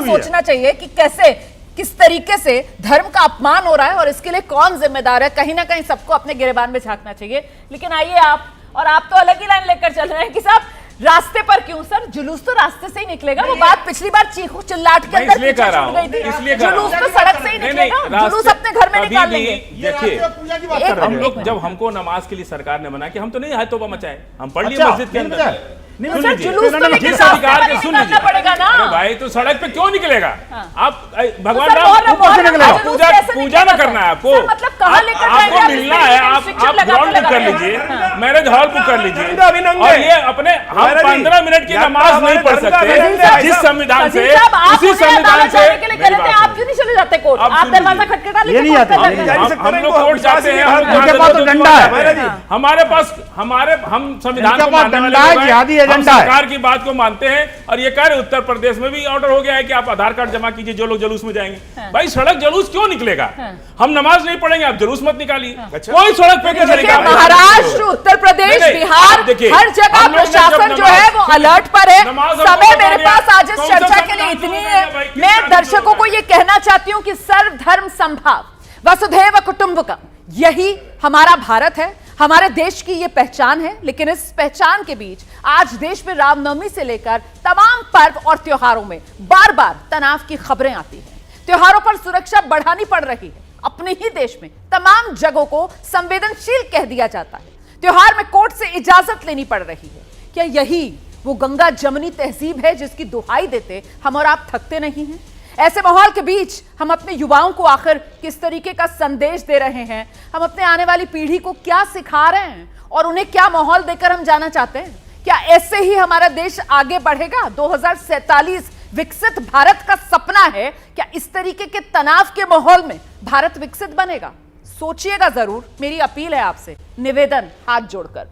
सोचना चाहिए कि कैसे, किस तरीके से धर्म का अपमान हो रहा है और इसके लिए कौन जिम्मेदार है। कहीं ना कहीं सबको अपने गिरेबान में झांकना चाहिए। लेकिन आइए आप तो अलग ही लाइन लेकर चल रहे हैं कि साहब रास्ते पर क्यों सर? जुलूस तो रास्ते से ही निकलेगा। वो बात पिछली बार चीखू चिल्लाट के अंदर इसलिए कह रहा हूं, जुलूस तो सड़क से ही निकलेगा, जुलूस अपने घर में निकाल लेंगे। देखिए हम लोग जब हमको नमाज के लिए सरकार ने मना किया, हम तो नहीं हाथ तोबा मचाए, हम पढ़ लिए मस्जिद के अंदर। जिस अधिकार के सुन लीजिए पड़ेगा ना भाई, तो सड़क पे क्यों निकलेगा? आप भगवान पूजा ना करना है आपको, आपको मिलना है, आप ग्राउंड बुक कर लीजिए, मैरिज हॉल बुक कर लीजिए, और ये अपने हम 15 मिनट की नमाज नहीं पढ़ सकते जिस संविधान से, उसी संविधान से। आप क्यों नहीं चले जाते कोर्ट? आप दरवाजा खटखटा लीजिए, हम लोग कोर्ट जाते हैं, हमारे पास हम संविधान को मानने वाले हम सरकार की बात को मानते हैं। और ये कह रहे उत्तर प्रदेश में भी ऑर्डर हो गया है कि आप आधार कार्ड जमा कीजिए जो लोग जुलूस में जाएंगे। भाई सड़क जुलूस क्यों निकलेगा? हम नमाज नहीं पढ़ेंगे, आप जुलूस मत निकालिए। कोई सड़क पे नहीं। महाराष्ट्र, उत्तर प्रदेश, बिहार, हर जगह प्रशासन जो है वो अलर्ट पर है। समय मेरे पास आज इस चर्चा के लिए इतनी है। मैं दर्शकों को ये कहना चाहती हूँ कि सर्वधर्म संभाव, वसुधैव कुटुंबकम, यही हमारा भारत है, हमारे देश की ये पहचान है। लेकिन इस पहचान के बीच आज देश में रामनवमी से लेकर तमाम पर्व और त्योहारों में बार बार तनाव की खबरें आती हैं। त्योहारों पर सुरक्षा बढ़ानी पड़ रही है। अपने ही देश में तमाम जगहों को संवेदनशील कह दिया जाता है। त्योहार में कोर्ट से इजाजत लेनी पड़ रही है। क्या यही वो गंगा जमनी तहजीब है जिसकी दुहाई देते हम और आप थकते नहीं हैं? ऐसे माहौल के बीच हम अपने युवाओं को आखिर किस तरीके का संदेश दे रहे हैं? हम अपने आने वाली पीढ़ी को क्या सिखा रहे हैं और उन्हें क्या माहौल देकर हम जाना चाहते हैं? क्या ऐसे ही हमारा देश आगे बढ़ेगा? 2047 विकसित भारत का सपना है। क्या इस तरीके के तनाव के माहौल में भारत विकसित बनेगा? सोचिएगा जरूर। मेरी अपील है आपसे, निवेदन हाथ जोड़कर।